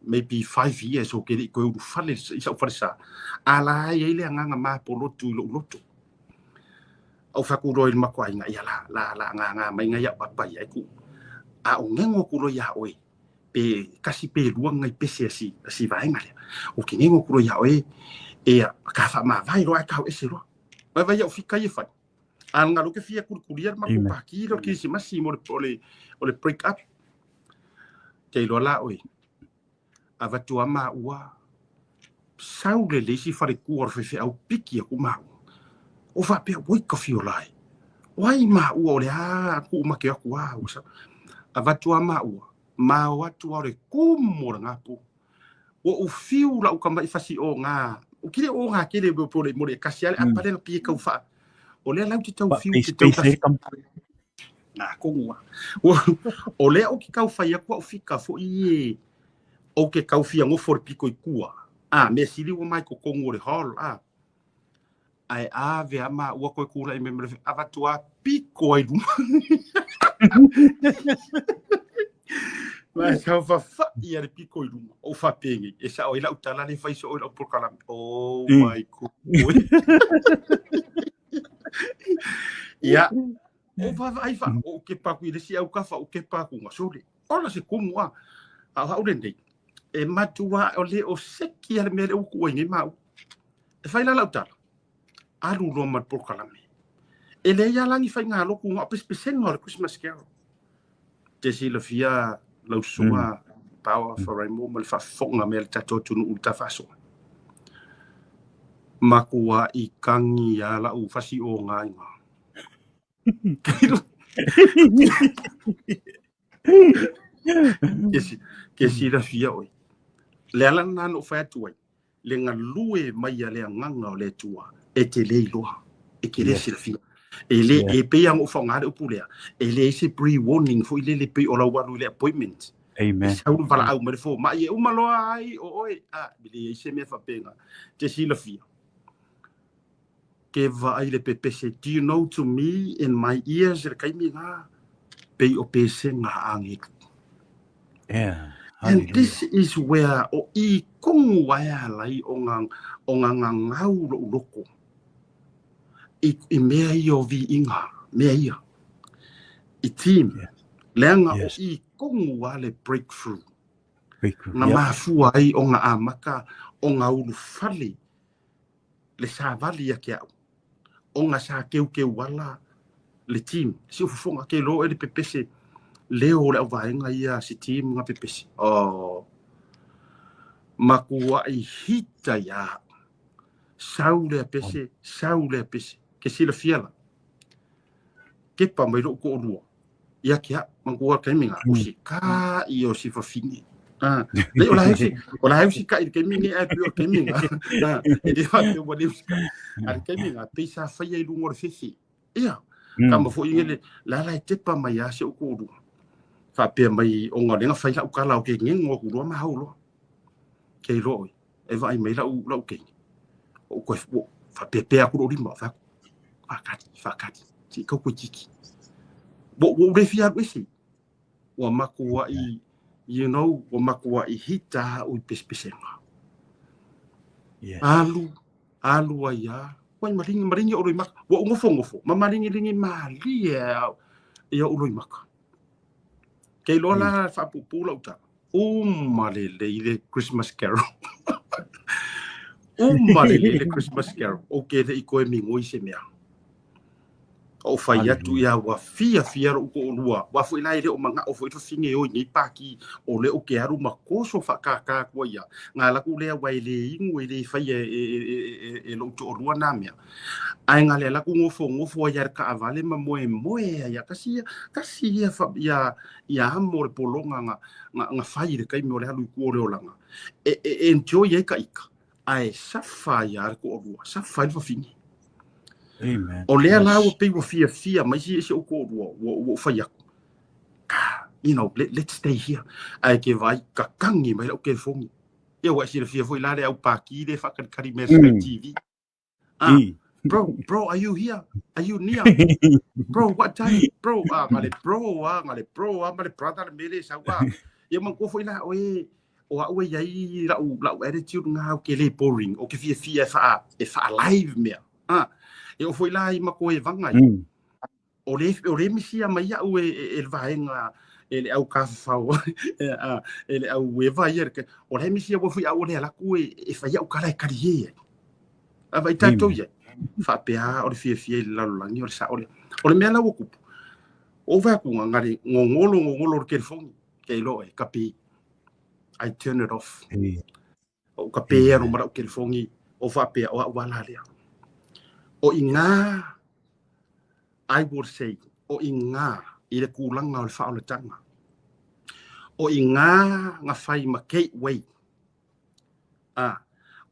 C: maybe 5 years o kere ko u fale isa farsa ala ile nga ma polo tu lo to o fa ku roi ma kwa nga ya la nga mai nga ya papa ya ku a o ngengo ku ro ya oi pe kasi pe luanga i pese si vai nga o ke ngengo ku ro ya oi e ka fa ma vai ro ka e se ro vai o fika ye fa al nga lo ke fia ku kulier ma ku pa ki lo ke si massimo le break up te lo la oi avatua ma ua saule le si fare kuor fe au piki ku ma o fa pe oi ka fiolai wai ma ua le ku ma ke ku a usa avatua ma ua ma watu ore kumor ngapu o fiu la u ka mai fasi o nga o kile o nga kile bo pole mo le kasiale apale na pie ka fa o le lau te tau fiu te tau na kongua o le o ki ka fa ia ku o fika fo i o ke kaufia ngofor piko i kua. Me sili o mai ko kongo le hall. Ai ave ama ua koe kura i membre avatua piko ai luma. Mas kau fa ia le piko i luma. O fa pengi. E sa o ila utala le faiso o ila porkala. Oh my god. Ia. O fa ai fa o ke paku i le si au kafa o ke paku ngasole. Ola se kumua. A urendei. E matua o le o seki ale mele uku o ngi mau. E fai la lautala. Aru lo mat por kalame. E le ia langi fai ngā loku ngā pespesen ngā le Christmas Carol. Te si le fia lau sunga power for rainbow ma le whafonga me le tato tunu ulta faso. Makua i kangi a la u fasi o ngā inga. Ke si la fia oi. Le ala nano fai atuai, le ngā lue mai a le nganga o le tua, e te le iloa, e ke le si la fia. E le, e pe ang ufa ngare upulea, e le ese pre-warning fo i le pe o la walu le appointment.
B: Amen.
C: E sauru pala au mare fo, ma i e umaloa ai, o oi, bile ese mea whapenga, te si la fia. Ke va ai le pepese, do you know to me in my ears, e kaimi ngā, pe o pese ngā angiku.
B: Yeah.
C: And this is where o I kongu waia lai o ngā ngau loko. I mea I o vi inga, mea ia. I team. Leanga o I kongu wa le breakthrough. Nga mafua ai o ngā amaka o ngā ulu fale. Le sa vali a kia au. O ngā sa keu wala le team. Si ufufonga ke lo e le pepese. Leo le vaenga ia si team nga pepesi. Makua I hita ia. Saule pese. Ke sila fiala. Ke pa mai ro ko rua. Ia kia mangua keminga usi ka I o si fafingi. Le ola hausi ka I keminga e pio keminga. E de fato wale usi ka. Al keminga pesa faya I lungo fefi. Ia. Kama fo ingele la te pa mai ase o ko rua. Whapea mai o ngā renga whaila u kala o ke ngengo ku roa mahau loa. Kei roi, e vai mai lau kei. O koe pepe aku ori ma fa fakati si ko tiki bo re fia wisi wa makua I wa makua I hita o pespesenga
B: Yes.
C: alu aya wai maringi o mak wa ngofo ma maringi mali ia o mak ke lola fa pupula uta le Christmas Carol le Christmas Carol o ke le iko mi ngoi se mea o fai atu ia wa fia ro ko lua wa foi lai re o manga o foi to finge o ni paki o le o ke aru makoso fa ka ko ia nga la ku le wai le ingwe le fai e lo to lua na mea ai nga le la ku ngofo ia ka avale ma moe ia kasi ia fa ia mo polonga nga fai le kai mo le halu ku o le olanga enjoy e ka ika ai safa ia ko lua safa fa finge
B: Amen.
C: o lea la o pe wo fia mai si o ko wo fai aku let's stay here ai ke vai ka kangi mai o ke fongi e wa si le fia foi la le au paki le fa kari me TV bro are you here are you near bro what time bro ngale male brother mele sa wa ye man ko foi la o yai la attitude nga o ke le boring o ke fia fa alive me e o foi lá I mako e vanga o le misia mai au e vaenga ele au kafau ele au e vai o le misia wo foi au le la ku e fai au kala karie a vai tato ye fa pea o le fie la langi o sa o le mela wo ku o va ku ngari ngolo ke fong ke lo e kapi I turn it off o kapi no mara ke fongi o fa pea o wala le o inga I would say o inga I le kulanga o le whaole tanga o inga nga whai ma gateway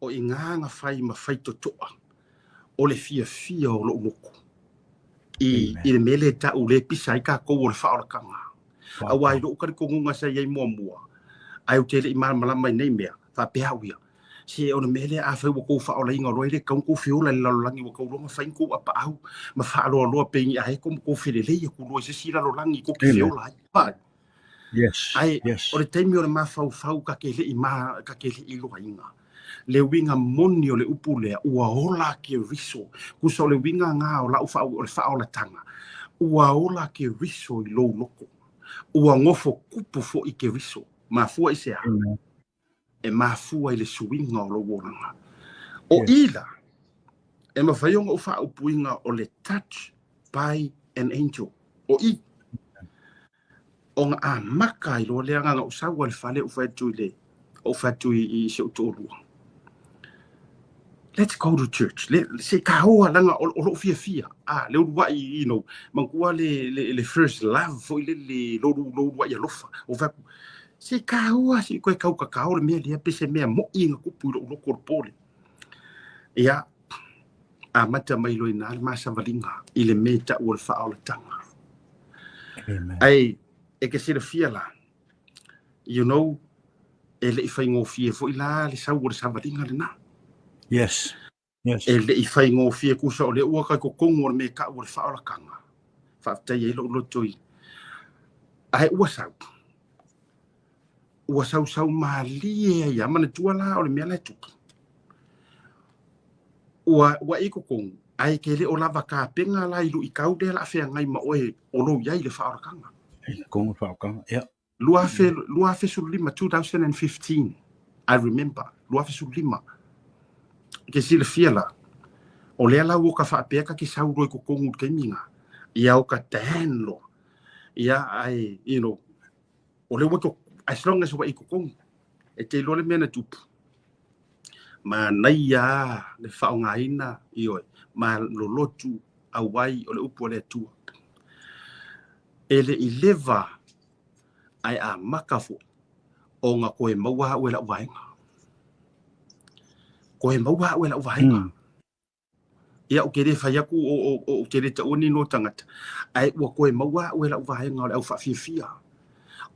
C: o inga nga whai ma whai totoa o le fia o lo moko I le mele ta u le pisa I ka kou o le whaole kanga a wai lo ukari kongunga sa iei mua ai o tele I malama nei mea wha pea uia se o mele a fa ko fa ola inga roile ka ko fi ola la langi ko ro fa ko apa au ma fa lo pe ai ko fi le ko lo se sira lo langi ko fi ola pa
B: Yes.
C: o le temi o le ma fa ka ke le ima ka ke le ilo inga le winga moni o le upule ua ola ke riso ku so le winga nga o la fa ola tanga ua ola ke riso I lo loko ua ngofo kupu fo I ke riso ma fu I se e mafua I le suinga o lo wonanga. O ila, e mawhaionga o wha upuinga o le touch by an angel. O I. O nga a maka I lo leanga nga usawa le fale o whaetui le, o whaetui I se utorua. Let's go to church. Se ka hoa langa o lo fia. Le urua I, mangua le first love, fo le lo urua I alofa. O whaku. Se ka hoa si koe kau kakao le mea lea pese mea mo inga kupu lo korpole. Ia, a mata mai lo ina le masa valinga I le meta ua le whaola tanga. Ai, e ke sira fia la. E le I whai ngō fia fo I la le sau ua le sa valinga le na.
B: Yes.
C: E le I whai ngō fia kusa o le ua kai ko kongo le me ka ua le whaola kanga. Whaatai e lo toi. Ai, ua sau. Ua sau malie ia mana tuala o le mea le tuki. Ua iko kong, ai ke le o lava ka penga la ilu I kau de la fea ngai ma oe o lo iai le whaorakanga.
B: Kong whaokanga, yeah.
C: Lua fe sulima 2015, I remember, lua fe sulima. Ke sila fiala, o lea la uoka whaapeka ki sauro iko kongu ke minga. Ia o ka tenlo. Ia ai, o le wako as long as wa iko kong e te lole mena tupu ma naia le whaongaina ioi ma lolotu awai o le upu le tua ele I leva ai a makafo o nga koe maua ue la uvaenga ia o kere whaiaku o kere ta oni no tangata ai ua koe maua ue la uvaenga o le au whawhiawhia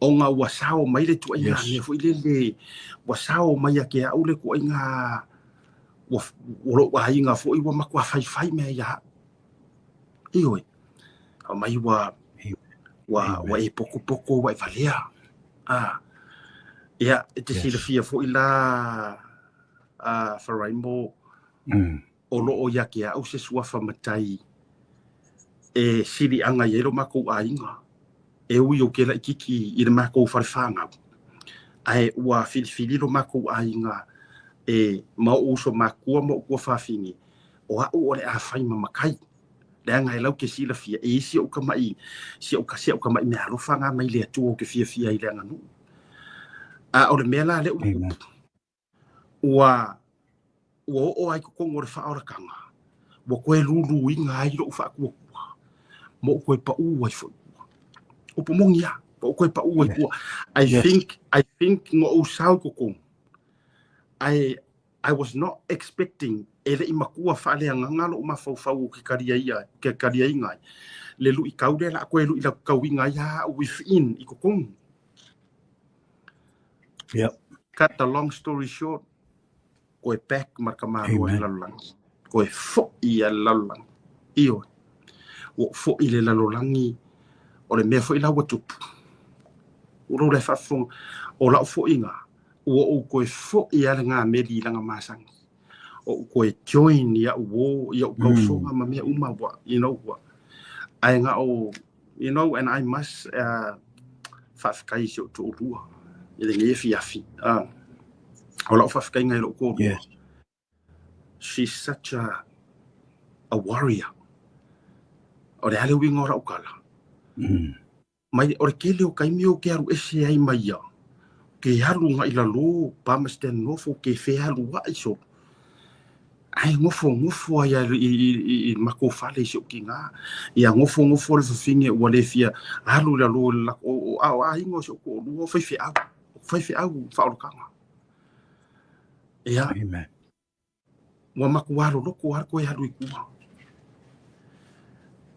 C: o nga wasao mai le tu inga ne fo ile wasao mai ke au le ko inga wa inga fo I wa makua fai me ya ioi a mai wa e poko wa valia ia te sila fia fo ila Faraimo o lo o ya ke au se suafa matai e sili anga yelo mako ainga e ui o ke la kiki I le mako farfanga ai ua fili lo mako ainga e ma uso makua mo kua fafini o au o le a fai mamakai le anga e lau ke sila fia e isi o ka mai si o ka mai me alofanga mai le atu o ke fia I le anga nu o le mela le ua o ai ko ngore fa ora kanga mo koe lulu inga ai lo fa ku mo koe pa u ai fo o pomongia o koe pa u ai ku I think ngo o sao ko I was not expecting ele I makua fa le ngalo ma fau ke karia inga le lu I kaude la koe lu I la kauinga ya within I kokong cut the long story short koe back marka malo I lalangi koe fo I lalangi io o fo I le lalangi o le mea fo I la watupu uro le fafong o la fo inga o koe fo I ale ngā meri langa masangi o koe join ia uo ia ukausonga ma mea uma wa what ai ngā o and I must whafkai si o tō rua I le ngefi afi o la whafkai ngai lo ko she's such a warrior o le ale wingo ra ukala mai o le kele o kaimi o ke aru ese ai mai ia ke haru nga I lalo pa masten nofo ke fe haru wa iso ai ngofo ai I mako fale si o kinga ia ngofo le finge o le fia haru lalo la o ai ngo so ko lu fe au fa o kanga ia amen wa mako walo loko har ko haru I kuwa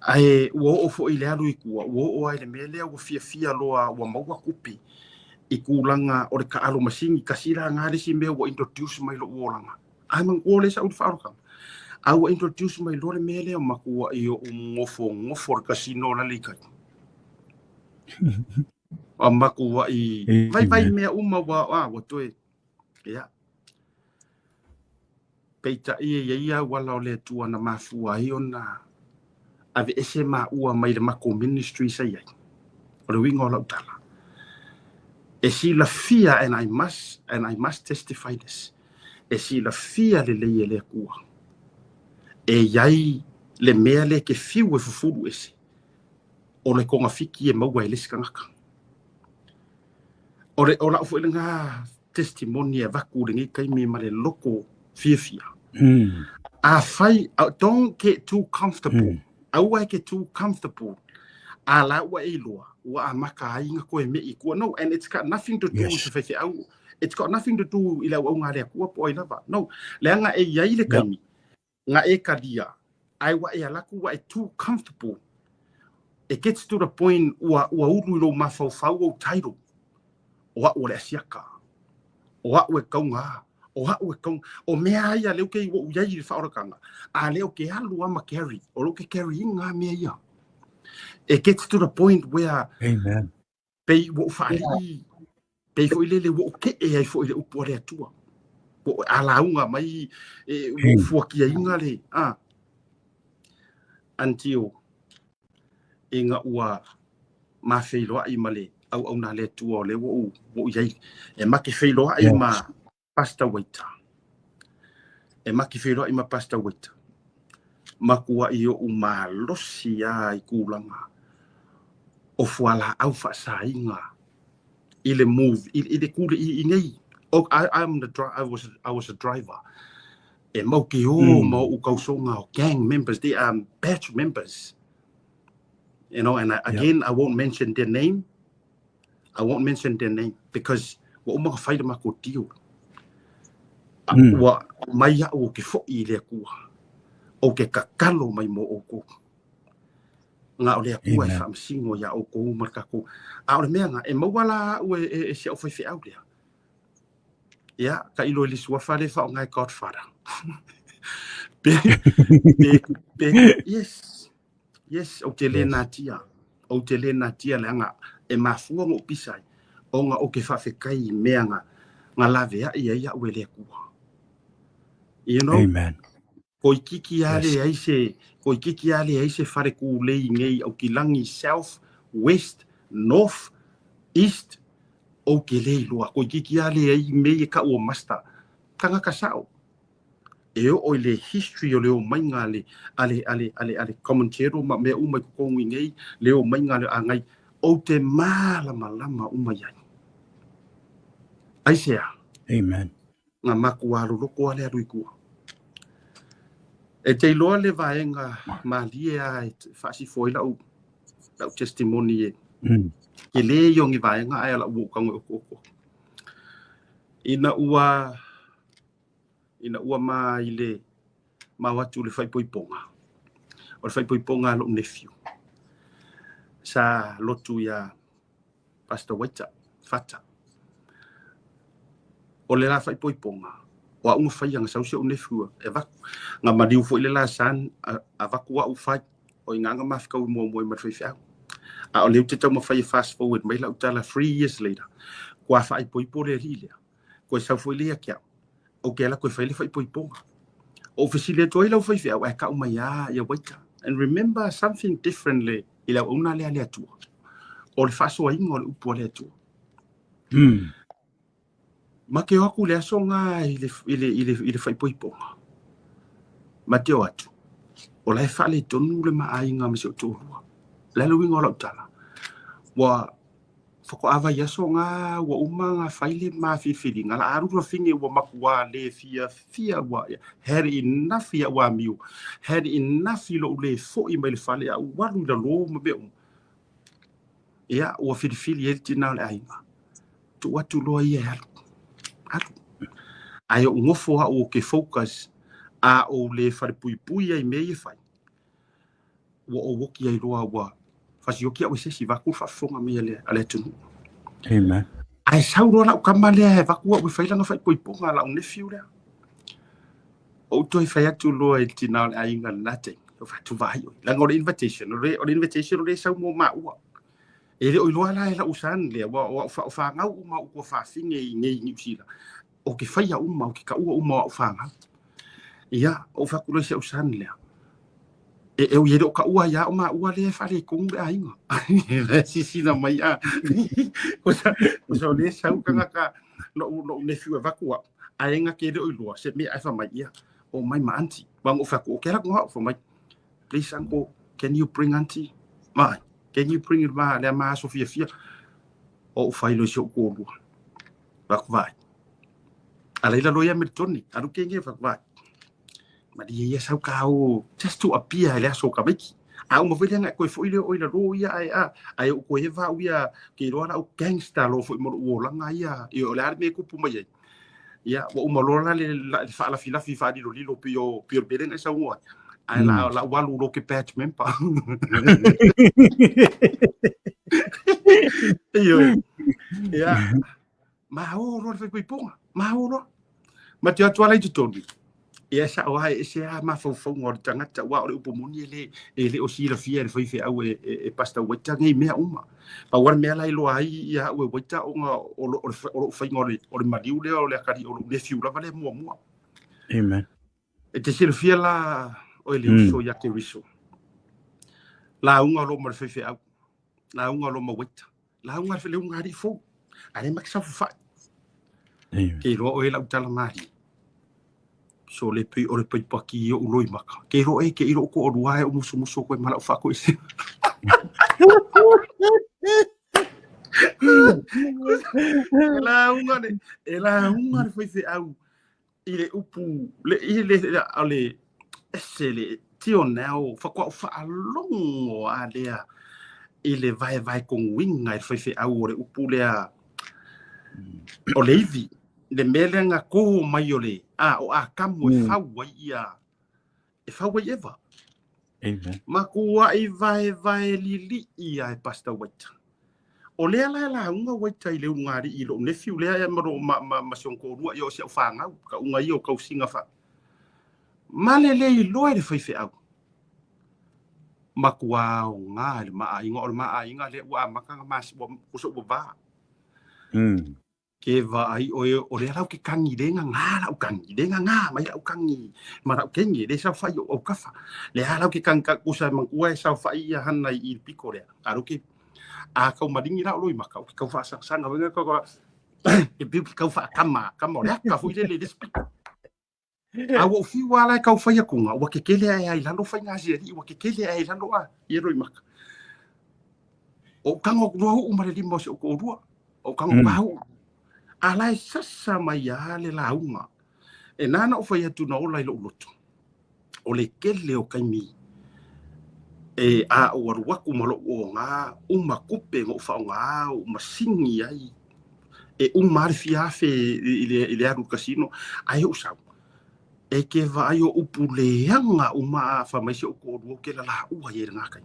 C: ai o fo I le haru I kuwa o ai le mele o fia loa wa maua kupi I kulanga o le ka alo masingi kasira ngare si me o introduce mai lo olanga ai man ole sa ut faroka au introduce mai lo le mele o makua I o ngofo kasino la lika a makua I vai me uma wa toe ya peita ia wala o le tua na mafua I ona ave ese ma ua mai le mako ministry sai ai o le wingo la utala e si la fia and I must testify this e si la fia le kua e yai le mea le ke fiu e fufuru ese o le konga fiki e maua e leskangaka o la ufu nga testimony e vaku le ngi kaimi ma le loko fia a fai don't get too comfortable I get too comfortable ala wa eloa wa amaka inga ko me I no and it's got nothing to do with the au it's got nothing to do ila wa ngale ku po ila ba no le nga e yai le kami nga e kadia ai wa e ala ku wa too comfortable it gets to the point wa uru lo mafau o title wa o le siaka wa we kaunga o mea ia leo ke wo yai le fa ora kanga a leo ke alu ama carry o lo ke carry nga mea ia it gets to the point where amen pei wo fai pei fo ile le wo ke e ai fo ile upo le atua wo ala unga mai wo fo ki inga le until inga ua ma feilo ai male au na le tua le wo yai e ma ke feilo ai ma pasta waiter e ma ke feilo ai ma pasta waiter ma kua I o uma losi ai kulanga o fuala au fa sainga ile move ile kule I nei I was a driver e mau ke mau u kausonga o gang members they are batch members and again I won't mention their name because wa uma fa ida mako tio wa mai o ke fo ile kua o ke kakalo mai mo o ko nga o le kua fa msingo ya o ko marka ko a o mea nga e mawala o e se o foi au dia Ya, ka ilo li sua fale fa ngai Godfather. Yes, o te le natia. O te le natia le anga e mafua mo pisai. O nga o ke fa fe kai mea nga lave ia wele kua. You know?
B: Amen.
C: Ko ikiki ale ai se fare ku le ngei o kilangi south, west, north, east o ke le lua. Ko ikiki ale ai me ka o master. Kanga ka sao. E o le history o le o mainga ale commentary ma me uma ko ngei le o mainga le angai o te malama uma ia. Ai sea.
B: Amen.
C: Nga maku alu loko ale alu ikua. E te loa le vaenga malia e fasi foi lau testimony e. Ke le yongi vaenga ai la u kango ko. Ina ua ma ile ma watu le fai poiponga. O le fai poiponga lo nephew. Sa lotu ya Pastor Waita fata. O le la fai poiponga. Wa un fai yang sau se o nephew e vaku. Nga mariu fo ile la san a vaku wa u fai o inganga mafika u mo ma fai fai. A o le te tau ma fai fast forward mai la utala 3 years later. Kwa fai poipo le rile. Ko sa fo ile kia. O ke la ko fai le fai poiponga. O fesile toi la fai fai wa ka uma ya Waita. And remember something differently ila una le ale tu. O le faso ingo le upo le tu. Ma ke aku le asonga ile fai poiponga. Ma te atu. O la fa le tonu le ma ainga me se tu. La lu wingo la tala. Wa foko ava yasonga wa umanga faile ma fi feeling ala aru finge wa makwa le fia wa had enough ya wa miu had enough lo le fo i me fale a walu la lo me be ya wa fili el tina le ainga tu watu lo ia atu ayo ngofo ha o ke focus a o le fare pui ai me i fai wa o woki ai roa wa fasi yoki o se si va ku fa fonga me ale tu.
B: Amen.
C: Ai sauro la kamale e va ku o fai la no fai poiponga la un nefiu le. O to fai atu lo e tina ai nga nothing. O fa tu vai. La ngore invitation le sa mo ma u. E le o lo la la usan le wa fa nga u ma u ko fa finge ngai ni usila. O ke fai ya u ma o ke ka u ma fa nga. Ia o fa ku le se usan le. E o yedo ka ua ya o ma ua le fale kong le ainga. Si na mai a. O sa le sau kanga ka no nefiu e vakua. Ainga ke le o ilua se me ai fa mai ia. O mai ma auntie. Bang o faku o kera konga o mai. Please uncle, can you bring auntie? Mai, can you bring it ma le ma Sofia fia. O fai lo se o ko lua. Vaku vai. Ala ila loia me toni. Aru kenge vaku vai. Ma dia sau kau just to appear le so ka biki a mo vele nga ko foi le o ila ro ia ai o ko eva ia ke ro la o gangster lo foi mo o la nga ia e o le ar me ku pu mai ia o mo lo la le fa la fi di lo lilo pio belen esa o ai la walu lo ke patch mem pa ia ma o ro fe ponga ma o ro ma te atu ala i tonu. Ia sa o ai se a ma fo ngor tanga ta wa o pomoni ele o sila fia le foi fe au e Pastor Waita ngai mea uma pa war mea lai lo ai ia o Waita o o fai ngor o maliu le o le kari o le fiu la vale mo.
B: Amen.
C: E te sila fia la o ele so ya te riso la unga lo mo fe au la unga lo mo Waita la unga fe le unga ri fo ale maksa fa ke ro o ele utala mai so le pui o le pui paki o loi maka. Ke ro ke iro ko o ruai o musu ko mala fa ko isi. Ela unga foi se au ile upu le ale esele tio nao fa ko fa longo alea ile vai con winga foi se au le upu le o levi le melenga ko mai ole o a kamu e faua ia e faua eva.
B: Amen.
C: Ma kua i vai lili ia e Pastor Waita. o lea la unga wai tai le ngari I lo nephew lea maro ma sonko rua yo se fanga ka unga yo ka singa fa male le I lo e fai fe au makua nga le ma inga le wa maka mas bo kuso bo ba ke va ai o le lau ke kangi de nga lau kangi de nga mai lau kangi ma lau kengi de sa fa yo o kafa le lau ke kanga kusa mangua sa fa ia hanna I piko le aru ke a kau madingi lau loi maka kau fa sang wenga ko e bi kau fa kama le ka fu le speak a wo fi wala kau fa ya kunga wa ke kele ai lando fa nga zi wa ke kele ai lando a I roi maka o kango ro o mare limo se ko ro o kango pau alai sasa mai ale la unga e nana o fa ya tu no lai lo loto o le kele o kaimi e a o waku malo o nga uma kupe ngo fa nga uma singi ai e uma fiafe ile aru casino ai o sa e ke va ai o upuleanga uma fa mai se o ko do ke la u ai nga kai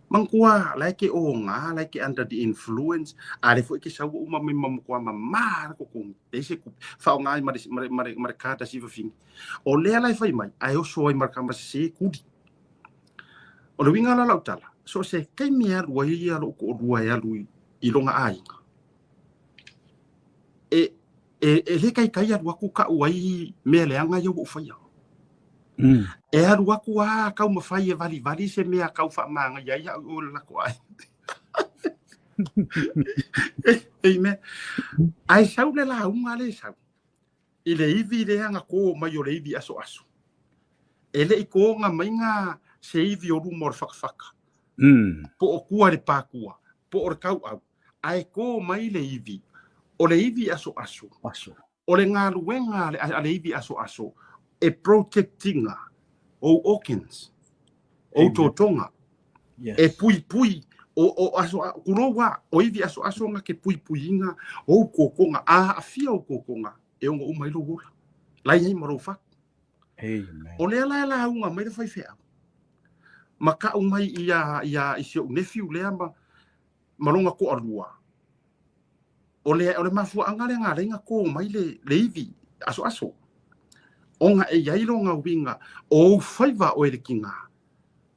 C: mangkua like o nga like under the influence ale fo ke sa uma me mam ko ma ko ko ese ku fa nga mare kata si fa fin o le lai fai mai ai o so ai marka ma se kudi o le winga la lautala so se kai mea rua ia lo ko rua ia lui I longa ai e le kai rua ku ka uai me le anga yo fa ia e rua ku a ka ma fai e vali se mea ka fa manga ia o la ko ai e me ai sau le la unga le sau ile ivi le anga ko mai o le ivi aso ele I ko nga mai nga se ivi o rumor fakfaka po o kua le pakua po o kau au ai ko mai le ivi o le ivi aso o le ngā luenga le ivi aso e protectinga o Hawkins o totonga e pui o aso kurowa o ivi aso nga ke pui inga o kokonga a fia o kokonga e o umai lo wola lai ai maro fa o le la unga mai le fai fea maka umai ia isio nephew le ama malonga ko alua o le mafu anga le nga ko mai le ivi aso onga e yailo nga winga o faiva o ele kinga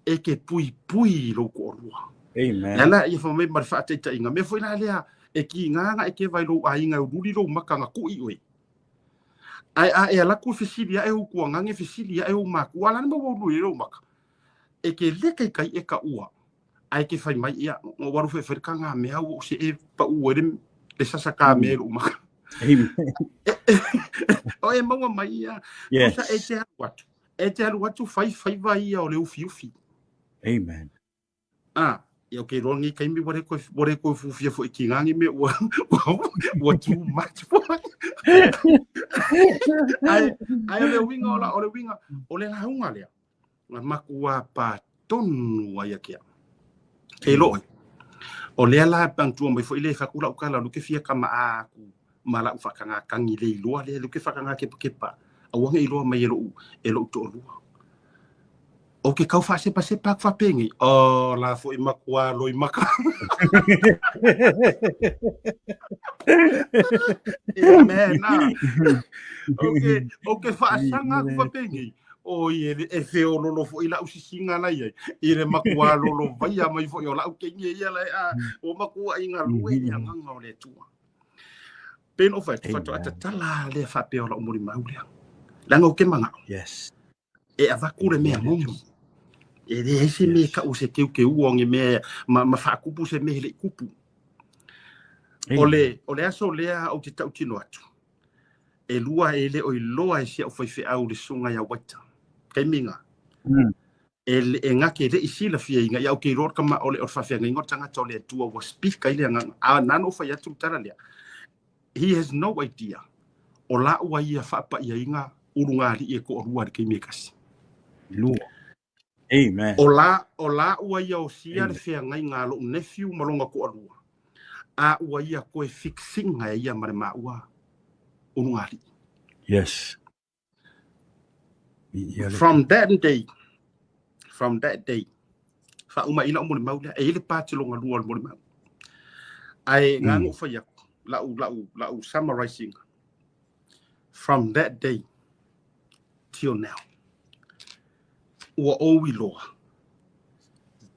C: e ke pui lo ko alua ala ia fa mai mar fa te inga me foi na lea e ki nga e ke vai lo ainga o duli lo maka nga ku I oi ai ala ku fisilia e ku nga nge fisilia e o maku ala no wo lo maka e ke leke kai e ka ua ai ke fai mai ia o waru fe kanga me au se e pa uere le sasa ka me ru maka o e maua mai ia o sa e te watu fai vai ia o le ufi
B: amen
C: eu que rongi kai mi bore ko fufia fo ikingangi me what too much ai le winga o le haunga le makua pa tonu ai kia e lo o le la pantu mai fo ile fa kula o kala lu ke fia kama a ku mala fa kanga kangi le lo le lu ke fa kanga ke pa awanga I lo mai e lo to lo o ke kau fa se pa fa pengi o la fo I makua lo I maka okay fa sanga fa pengi o ie e feo lolo fo ila usisinga na ia I le makua lolo vai mai fo yo la o kenye ia la o makua inga lue ia nganga o le tua pen of it fato atatala le fa pe o la umuri maule langa o ke manga e avakure me mongi e le ese me ka o se ke uonge me ma fa kupu se me le kupu ole aso lea o te tau tino atu e lua ele o iloa e se o fai fe au le sunga ya waita kai minga e ngake le isi la fia inga ya o ke ror kama ole o fafia ngai tanga tole tua wa speak kai le nga a nano fa ya tu tara le he has no idea o la ua ia fa pa ia inga urunga li e ko rua ke me kasi
B: lua amen
C: o la ua ia o sia le fia ngai ngalo nephew malonga ko rua a ua ia ko e fixing ai ia mare ma ua urunga li
B: yes
C: from that day fa uma ina mo le maula e le pati longa lua mo le mau ai ngangu fa yak lau summarizing from that day till now. Ua owi loa.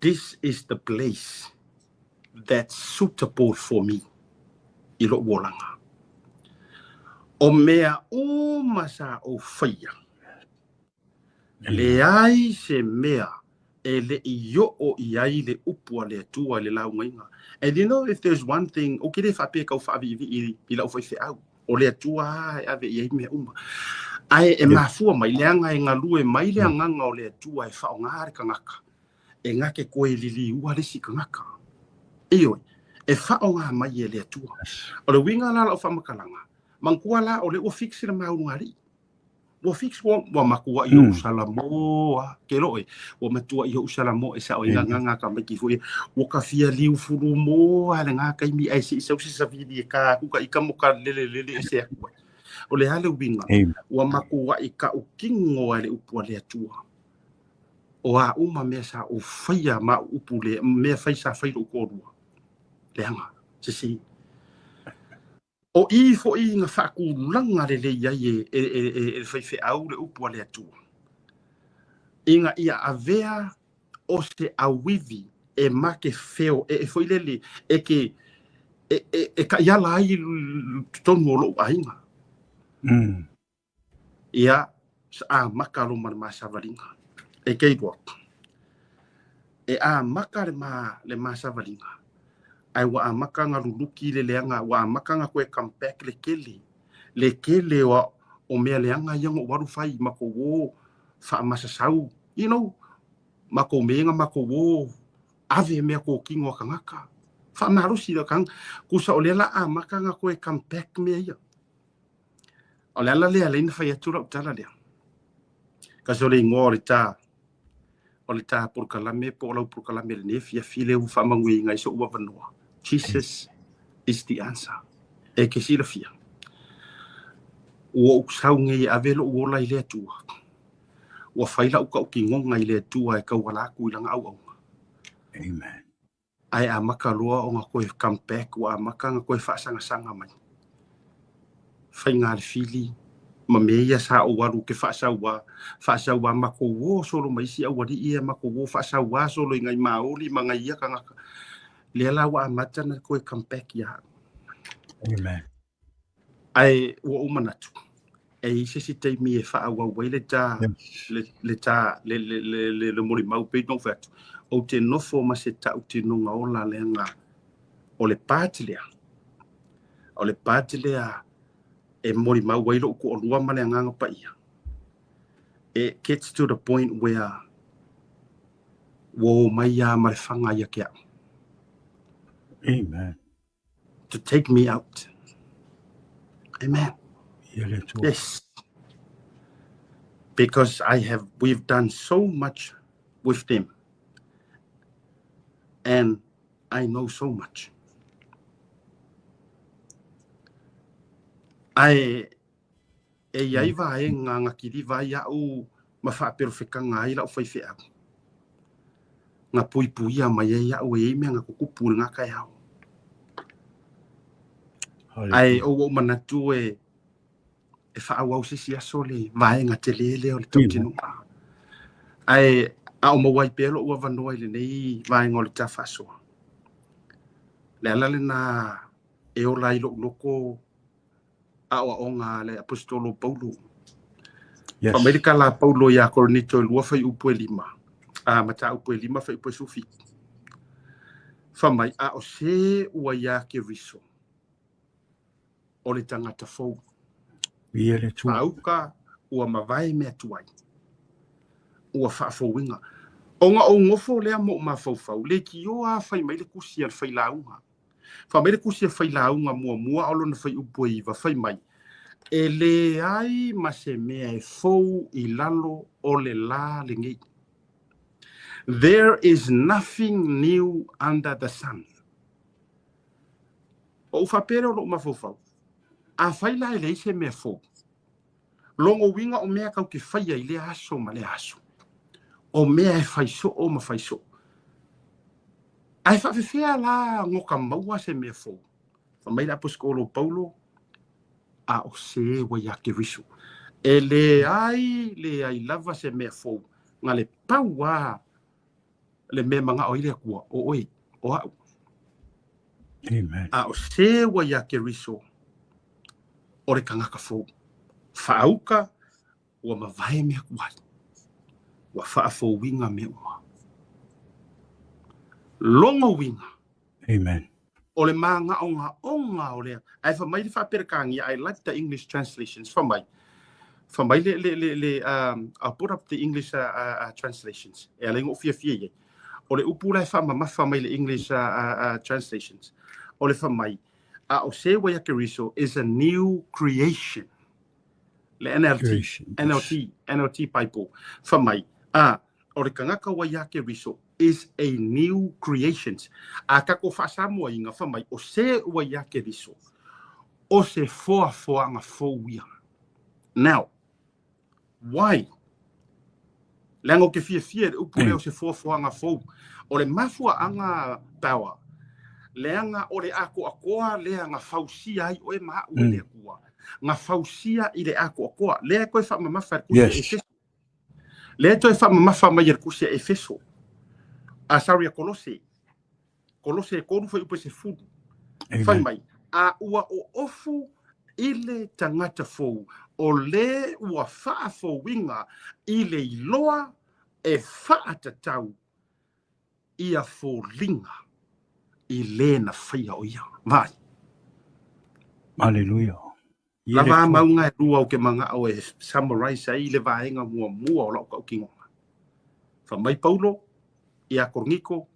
C: This is the place that's suitable for me. Ilo wolanga. O mea o masa o whaia. Le ai se mea e le iyo o iai le upua le atua le lau ngainga. And you know, if there's one thing, o kere whape kau whaavivi i lau whaife au. O le atua ave iai mea uma. Ai e mafua mai leanga e ngalue mai leanga o le atua e whao ngare ka ngaka. E ngake koe lili ua lesi ka ngaka. Iyo, e whao ngā mai e le atua. O le winga la o whamakalanga. Mangkua la o le o fixi na maunungari. Wa fix wa makua i o Salamoa ke loe wa matua i o Salamoa e sa o nga ka meki foi wa ka fia liu furu mo ale nga kai mi ai si so sa vidi ka ku ka i ka mo ka lele se ku o le hale winga wa makua i ka o kingo ale upu ale atua o a uma me sa o faia ma upu le me fai sa fai lo ko rua le anga si o i fo i nga whakulanga le iai e whaiwhi au le upua le atua. Inga ia avea o se awivi e make feo e foi lele e ke e ka iala ai tonu o lo ainga. Ia a makalo man masavalinga. E keidwa. E a makare le masavalinga. Ai wa amaka nga luluki le leanga wa amaka nga koe comeback le kele wa o mea leanga yang o waru fai mako wo fa masasau you know mako menga mako wo ave mea ko kingo kangaka fa marusi da kang kusa o lela amaka nga koe comeback mea ia o lela le alin fa yatura utala le kasole ngori ta o le ta por kalame po la por kalame le nefia file u fa mangui ngai so wa vanua. Jesus is the answer. E ke sila fia. Ua uksaunga i avelo uola i lea tua. Ua whaila uka uki ngonga i lea tua e kau walaku i langa au au.
B: Amen.
C: Ai a maka loa o nga koe come back. Ua a maka nga koe whaasanga sanga mai. Whai ngā le fili. Ma meia sa o waru ke whaasaua mako wo solo maisi au wari ia mako wo whaasaua solo i ngai maoli ma ngai ia ka ngaka. Le la wa matana koe come back ya.
B: Amen.
C: Ai wa umanatu. E se te mi e fa wa wele ta le mori mau pe no fat. O te no forma se ta o te no ngaola le nga. O le patilea. O le patilea e mori mau wele ko o lua male nga pa ia. It gets to the point where wo mai ya mai fanga ya kia.
B: Amen.
C: To take me out. Amen.
B: Yes.
C: Because we've done so much with them. And I know so much. Ai vai nga kiri vai au ma fa perfeka nga ila o fai fe au. Nga pui ya mai ya o e me nga kuku nga kai au. Ai o manatu e fa au si asole vai nga telele o le totinu. Ai a o mawai pelo o vanoi le nei vai ngol ta faso. Le ala le na e o lai loko a o nga le apostolo Paulo.
B: Yes.
C: Amerika la Paulo ya Korinto lua fai upu lima. A mata upu lima fai upu sufi. Fa mai a o se ua ya ke riso. O le tangata fou.
B: Iele tu.
C: Auka ua mawai mea tuai. Ua whaafowinga. O nga o ngofo lea mo mawhauwhau. Le ki o a fai mai le kusi al fai launga. Fa mai le kusi al fai launga mua alo na fai upu iwa fai mai. E le ai ma se mea e fou I lalo o le la le ngei. There is nothing new under the sun. O whapere o lo mawhauwhau. A fai la ele se mea fou. Longo winga o mea kau ke fai ai le aso ma le aso. O mea e fai so o ma fai so. Ai whawhiwhia la ngoka maua se mea fō. Whamai la Apostolo Paulo, a o se wa yake risu. E le ai lava se mea fō. Ngā le paua le mea manga o ile kua, o oi, o au.
B: Amen.
C: A o se wa yake risu, o le kangaka fō. Whaauka, ua mawai mea kuai. Ua whaafo winga mea ua. Longo winga.
B: Amen.
C: O le manga onga o lea. Ai whamai le whaperekangi, I like the English translations, whamai. Whamai I'll put up the English translations. E alengo fia ye. O le upula e whamai le English translations. O le whamai. O se wa yake riso is a new creation. Le NLT Bible. Whamai. O le kangaka wa yake riso is a new creation. A kako whasamua inga whamai. O se wa yake riso. O se foanga fōwia. Now, why? Lango ke fia upule o se foanga fōu. O le mafua anga power. Leanga o le ako akoa, lea nga fausia ai oe maa ue lea kua. Nga fausia i le ako akoa. Lea koe wha mamafa kusia Efeso. Lea toi wha mamafa mai kusia Efeso. Sorry, Kolose. Kolose konu whai upe se fudu. Whai mai. A ua o ofu ile tangata fōu. O le ua wha fō winga i le iloa e wha atatau ia fō linga. I le na whaia o ia. Vai.
B: Hallelujah.
C: Lava maunga e rua o ke manga o e summarize ai le vaenga mua o lau ka ukingonga. Whamai Paulo, i a korngiko,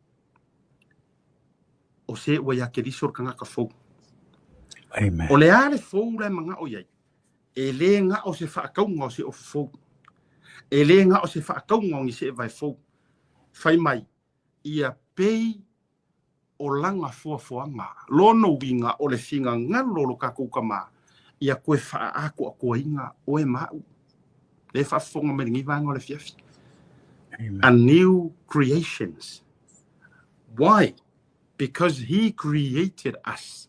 C: o se ua ia ke risor ka ngaka fōu.
B: Amen.
C: O le ale fōu le manga o iai. E le nga o se whaakaunga o se o fōu. E le nga o se whaakaunga o ngi se vai fōu. Whai mai, ia pei o langa fuafuanga. Lono winga o le singa ngalolo ka kukama. Ia koe wha ako a koa inga o e mau. Le whafonga me ngi vanga o le fiafi. A new creations. Why? Because he created us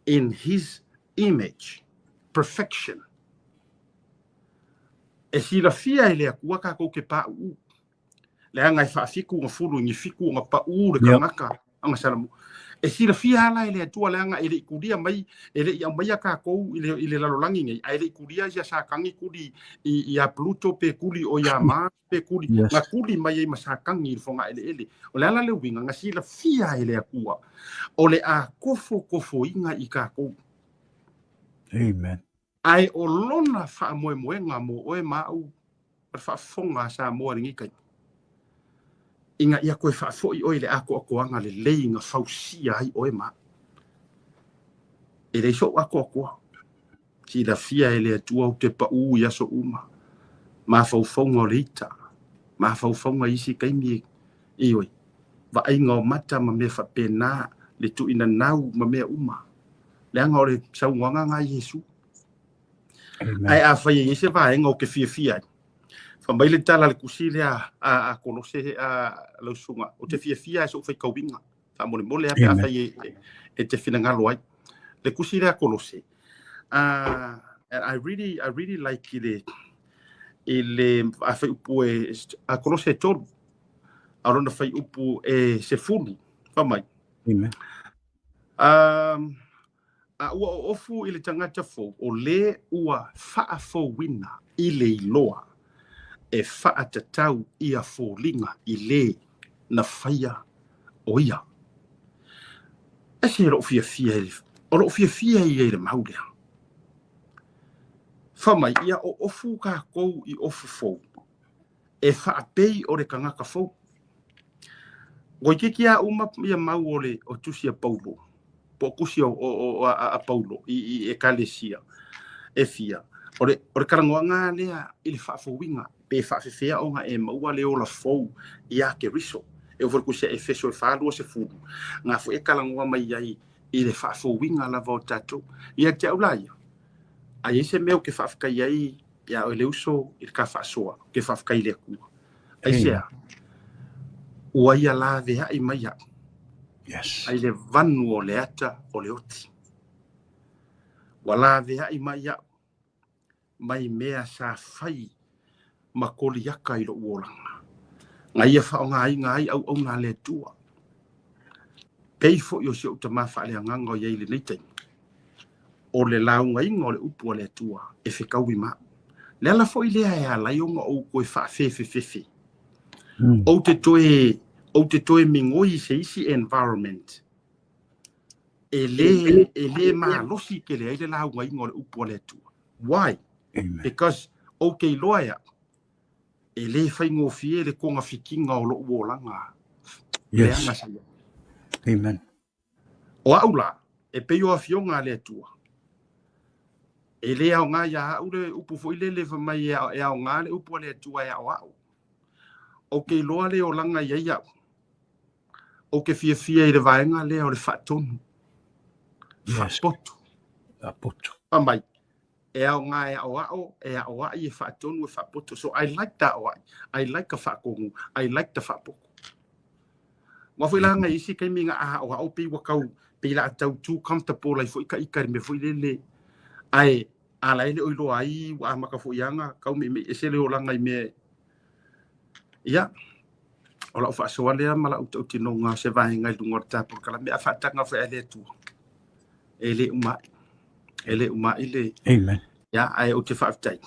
C: in his image. Perfection. E si la fia e lea kua kako ke pa u. Lea ngai whaafiku nga furu ngi fiku nga pa u le kangaka. Anga salamu. E si la fia ala e lea tua lea nga ele ikuria mai, ele ia mai a kako ile lalolangi ngai. Ele ikuria ia sa kangi kuli i a Pluto pe kuli o ia Mars pe kuli. Nga kuli mai e masakangi fonga ele. O lea la le winga nga si la fia e lea kua. O le a kofo inga i kako.
B: Amen.
C: Ai o lona wha moenga mo oe mau wha fonga sa moa ringi kai. Inga ia koe wha foi oe le ako akoanga le lei nga fausia ai oe ma. E rei so ako akoa. Si la fia e le atua o te pa u ia so uma. Ma faufonga o leita. Ma faufonga isi kaimi e oe. Va ainga o mata ma me wha pena le tu ina nau ma mea uma. Le anga o le sauanga nga Yesu. Ai a whai e se vaenga o ke fia. Whamai le tala le kusile a Kolose a lausunga. O te fia e so whai kauinga. Whamone a whai e te whina ngalo ai. Le kusile a Kolose. And I really like ile a whai upu a Kolose e tolu. A ronda whai upu e se funu. Whamai.
B: Amen.
C: A ua o ofu i le tangata fōu, o le ua wha fō wina i le iloa, e wha tatau i a fō linga i le na whaia o ia. E se ro fia i e le maulea. Whamai ia o ofu ka kou i ofu fōu, e wha pei o le kangaka fōu. Goi kiki a uma ia mau o le o tusia Paulo. Po kusi o a Paulo i ekalesia e fia o le karangoanga lea i le whaafowinga pe whaafewhea o nga e maua le o la fou i a ke riso e o kusi e feso e whaalua se fudu ngā fu e karangoa mai ai i le whaafowinga la vau tatou i a te aulaia a i se meo ke whaafkai ai i a o le uso i le ka whaasoa ke whaafkai le kua ai sea ua ia la vea i mai a
B: Yes.
C: ai le vanu o le ata o le oti. Wala vea i mai au, mai mea sa fai ma koli aka i lo uolanga. Ngai e whao ngai ngai au ngā le tua. Pei fo yo se o te mawha le anganga o iei le neiteng. O le lau ngai ngā le upu o le tua e whikau i maa. Le ala fo i lea e ala i onga o koe wha fefe. O te toe mingoi se isi environment. E le maa losi ke le aile lau ngai ngā le upu o le tua. Why?
B: Amen.
C: Because o kei loa e le whai ngō fie le konga whikinga o lo uolanga.
B: Yes. Amen.
C: O aula, e peo a fionga le tua. E le au ngā ia ule upu fo ile le mai e au ngā le upu le tua e au. O ke loa le o langa ia iau. O ke fia i le vaenga le o le whaatonu. Whaapoto.
B: Whaapoto.
C: Pambai. E au ngā e au e au i e whaatonu e whaapoto. So I like that o I like a whaakongu. I like the whaapoko. Wafo ilanga isi kai minga a au pi wakau pi la tau too comfortable lai fo ika me fo ile ai ala ile oilo ai wa maka fo yanga kau me esele o langa me ia ola fa so ale mala o tino nga se vai ngai lunga ta por kala me fa tanga fa ele tu ele uma ile
B: Amen.
C: ia ai o te fa tai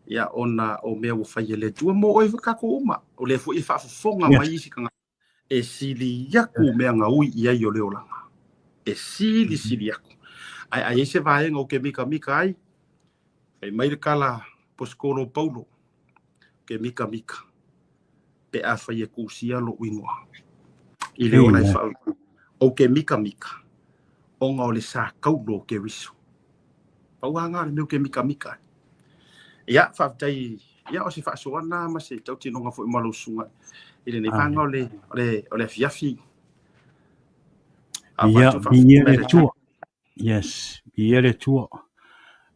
C: ia ona o me o fa ele tu mo o ka ko uma o le fo i fa fonga mai isi kanga e sili yaku mea ngau ia i o leolanga. E sili yaku. Ai se vai ngau ke mika ai. Ai mai kala poskolo paulo. Ke mika. Pe a fai e kusia lo uingoa. I leona i whau. O ke mika. O ngau le sa kaulo ke riso. Pauanga le meu ke mika. Ia whaftai. Ia o se whaasoana ma se tau tinonga fo i malusunga. Ile ne panga ole fiafi.
B: Ia biere tua. Yes, biere tua.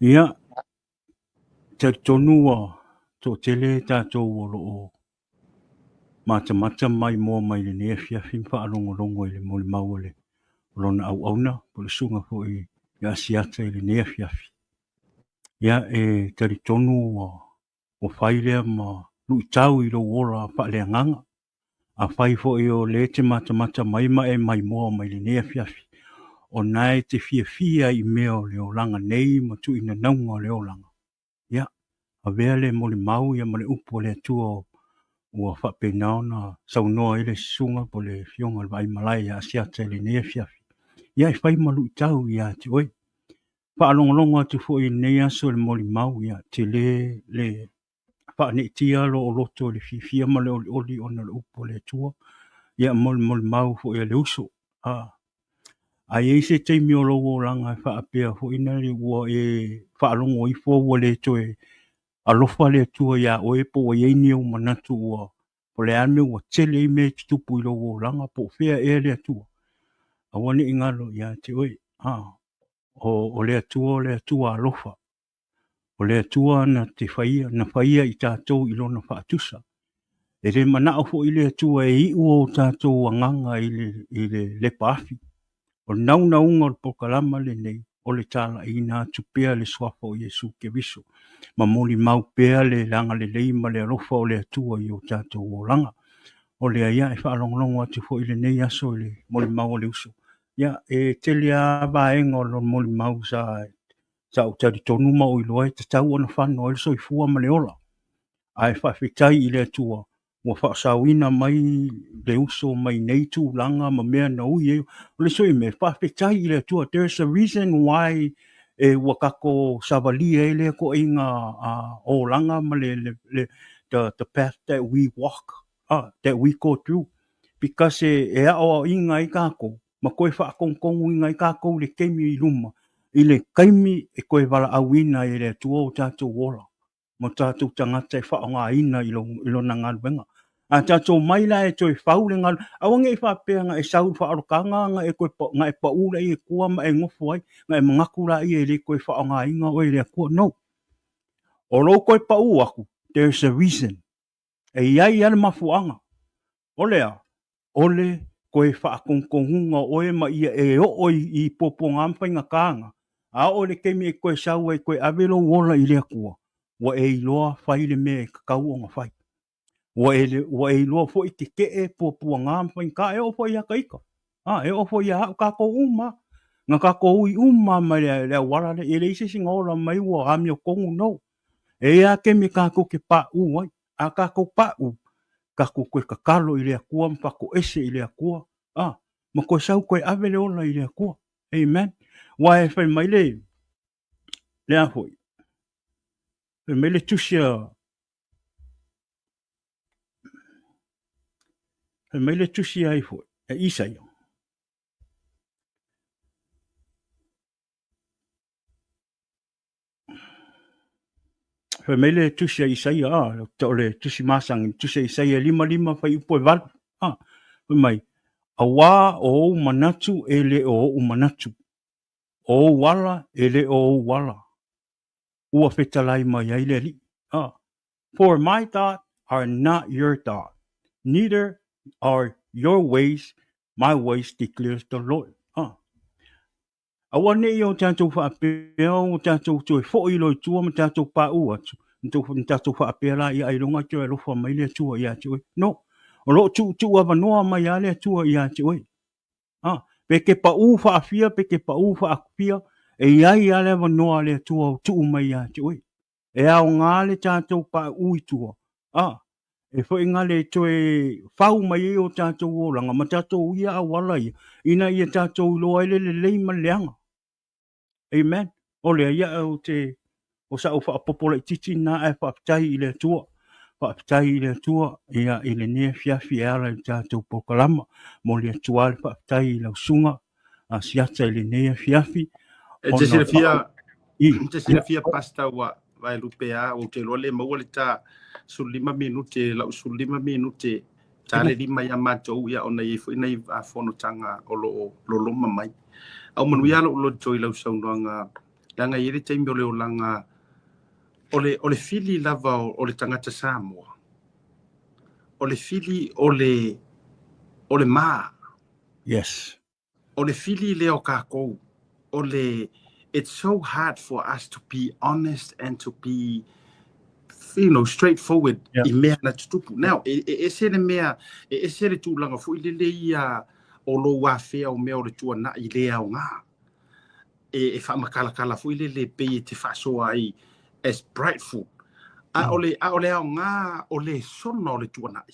B: Ia te tonua to tele tātou o mata mai mua mai le ne fiafi whaalongo i le mole mauole. Lona au auna, pole sunga fo i asiata i le ne fiafi. Ia e tari tonu o whailea ma lui tau i lo ora whaale nganga. A whai fo i o le te mata mai mai mua mai le nea fiafi. O nai te fia i meo le o langa nei ma tu ina naunga o le o langa. Ia, a vea le mo le mau ia ma le upo le atua ua whape naona sau noa ele sunga po le fionga le vai malai a siata le nea fiafi. Ia i whai malu tau ia te oi. Whaalonga tu fo i nea so le mo le mau ia te le whaane tia lo o loto le fia ma le oli ona le upo le atua. Ia mol mau fo ia le uso. Ai se te mi o logo langa fa apea fo ina le ua e whaalongo i fo ua le toe alofa le tua ia o e po e ni o manatu ua po le ame ua tele i me tupu i logo langa po fea e le atua. Awane ingalo ia te oi. O le atua alofa. O le atua na te whaia i tātou i lona whaatusa. E le mana fo i le atua e i o tātou anganga i le paafi. O naunga o pokalama le nei, o le tala i nā tupea le swafo o Yesu ke viso. Ma moli mau pea le langa le leima le arofa o le atua i o tātou o langa. O le aia e whaalonglongo atu fo i le nei aso i le moli mau o le uso. Ia, e tele a vaenga o lo moli mau sa o tari tonu mau i loa e te tau ana whano e so i fua ma le ola. Ai whawhitai i le atua. Wa whaasawina mai le uso mai nei tu langa ma mea na ui e. O le soi me whawhitai i le atua. There's a reason why e wakako savali e le ko inga o langa ma the path that we walk, that we go through. Because e ao inga i kako. Ma koe whaakongkongu inga i kako le keimi i luma. I le kaimi e koe wala awina i le atua o tātou wola. Mo tātou tangata e whaonga ina i lo na ngalwenga. A tātou maila e toi whaule ngal. Awange i whapea nga e saur whaarokanga nga e koe nga e paula i e kua ma e ngofu ai. Nga e mangakura i e le koe whaonga inga o e le kua. No. O lo koe pau aku. There's a reason. E iai ale mafuanga. O lea. Ole koe whaakongkongunga oe ma ia e o i poponga mpinga kanga. A o le kemi e koe sau e koe avelo wola i lea kua. Wa e iloa whaile me kakau o ngā whai. Wa e iloa fo i ke e popua ngā mpinga ka e ofo i haka ika. E ofo i haka kako uma. Ngā kako ui uma mai lea wala le e le isi singa ola mai ua ami o kongu no. E a kemi kako ke pa uai. A kako pa u. Kako koe kakalo i lea kua mpako ese i lea kua. Ma koe sau koe avele ola i lea kua. Amen. Wa e whai mai le ahoi. Whai mai le tusia. Whai mai le tusia ai hoi. E Isaia. Whai mai le tusia Isaia. Tau le tusi masang. Tusia Isaia 5 whai upo e walu. Whai mai. Awa o manatu e le o manatu. O wala e le o wala. Ua whetalai mai ai le li. For my thoughts are not your thoughts. Neither are your ways my ways, declares the Lord. Awa nei o tātou whaapea o tātou tue fo i loi tua ma tātou pā ua. Tātou whaapea la i aironga tue e lofa mai lea tua i ate oi. No. O lo tu avanoa mai a lea tua i ate oi. Pe ke pa u whaafia, pe ke pa u whaafia, e iai a lea avanoa lea tua o tu mai i ate oi. E au ngā le tātou pā ui tua. E fo inga le toe whau mai e o tātou o langa, ma tātou ia a wala ia. Ina ia tātou loa ele le leima leanga. Amen. O lea ia o te, o sa o whaapopola i titi nā e whaapitai i le tua. Whaapitai i le tua, ia i le nea fiafi e ala i tātou pokalama. Mo le tua le whaapitai i lau sunga, a siata i le nea fiafi.
C: Te sila fia pasta wa vai lupea o te loa le maua le tā sul 5 minute, lau sul 5 minute, tā le 5 ia mātou ia ona i fwina i whonotanga o lo mai. Au manu ia lo toi lau saunoanga, langa i re taimi o leo langa, o le fili lava o le tangata Samoa. O le fili o le maa.
B: Yes.
C: O le fili leo kākou. O le, it's so hard for us to be honest and to be, straightforward. I mea na tutupu. Now, e se le mea, e se le tūlanga fu i le ia o lo wafea o mea o le tua na i lea o ngā. E whamakalakala fu i le pei te whasoa ai as bright food. A o le ao ngā o le sona o le tua na i.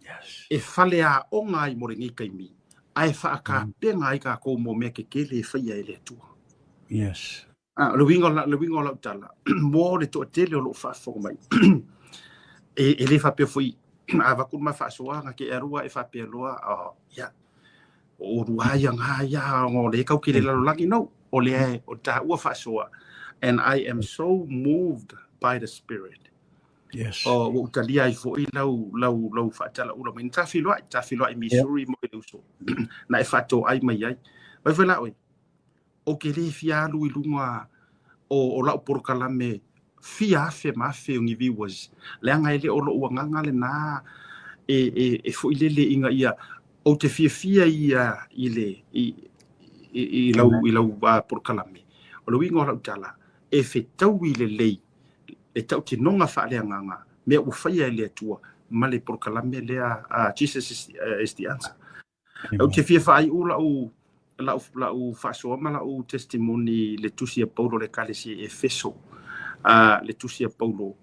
B: Yes.
C: E whale a o ngā i more ngi kaimi. Ai whaaka penga i ka kou mo mea ke kele e whaia e le tua.
B: Yes.
C: Le wingo la utala. Mo le to tele o lo whaafo mai. E le whapea fui. A wakun ma whaasoa nga ke arua e whapea loa. O ruaya ngā ia ngō le kau ki le lalolangi no. O le o tā ua whaasoa. And I am so moved by the Spirit.
B: Yes.
C: O utalia i fo i lau whaatala ura mai. Ta whiloa i Missouri mo e uso. Na e whaato ai mai ai. Vai whaila oi. O ke le fialu i lunga o lau porokalame fiafe mafe o ngi viewers. Leanga ele o lo uanganga le nā e fo i lele inga ia o te fia ia i le i lau porokalame. O lo wingo lau tala e whetau i le lei e tau te nonga whaaleanganga mea u whaia e lea tua ma le porokalame lea Jesus is the answer. O te fia whaai u lau whaasoa ma lau testimoni le tusia Paulo le kalesi Efeso. Le tusia Paulo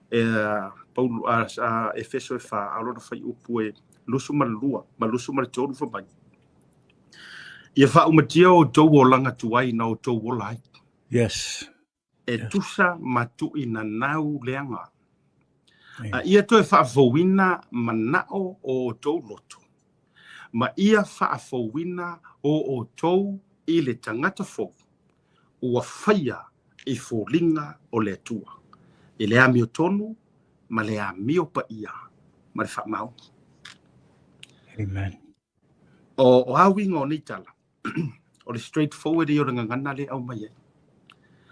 C: Efeso e wha alona whai upu e lusu ma lua ma lusu ma le tōru whamai. Ia wha umatia o tau o langa tuai na o tau o lai.
B: Yes.
C: E tusa matu i na nau leanga. Ia toi whaafowina manao o tau loto. Ma ia whaafowina o tau i le tangata fo. Ua whaia i fōlinga o le atua. I le ami o tonu, ma le ami o pa ia. Ma le whaamau.
B: Amen.
C: O awinga o nitala. O le straightforward i o ngangana le au mai.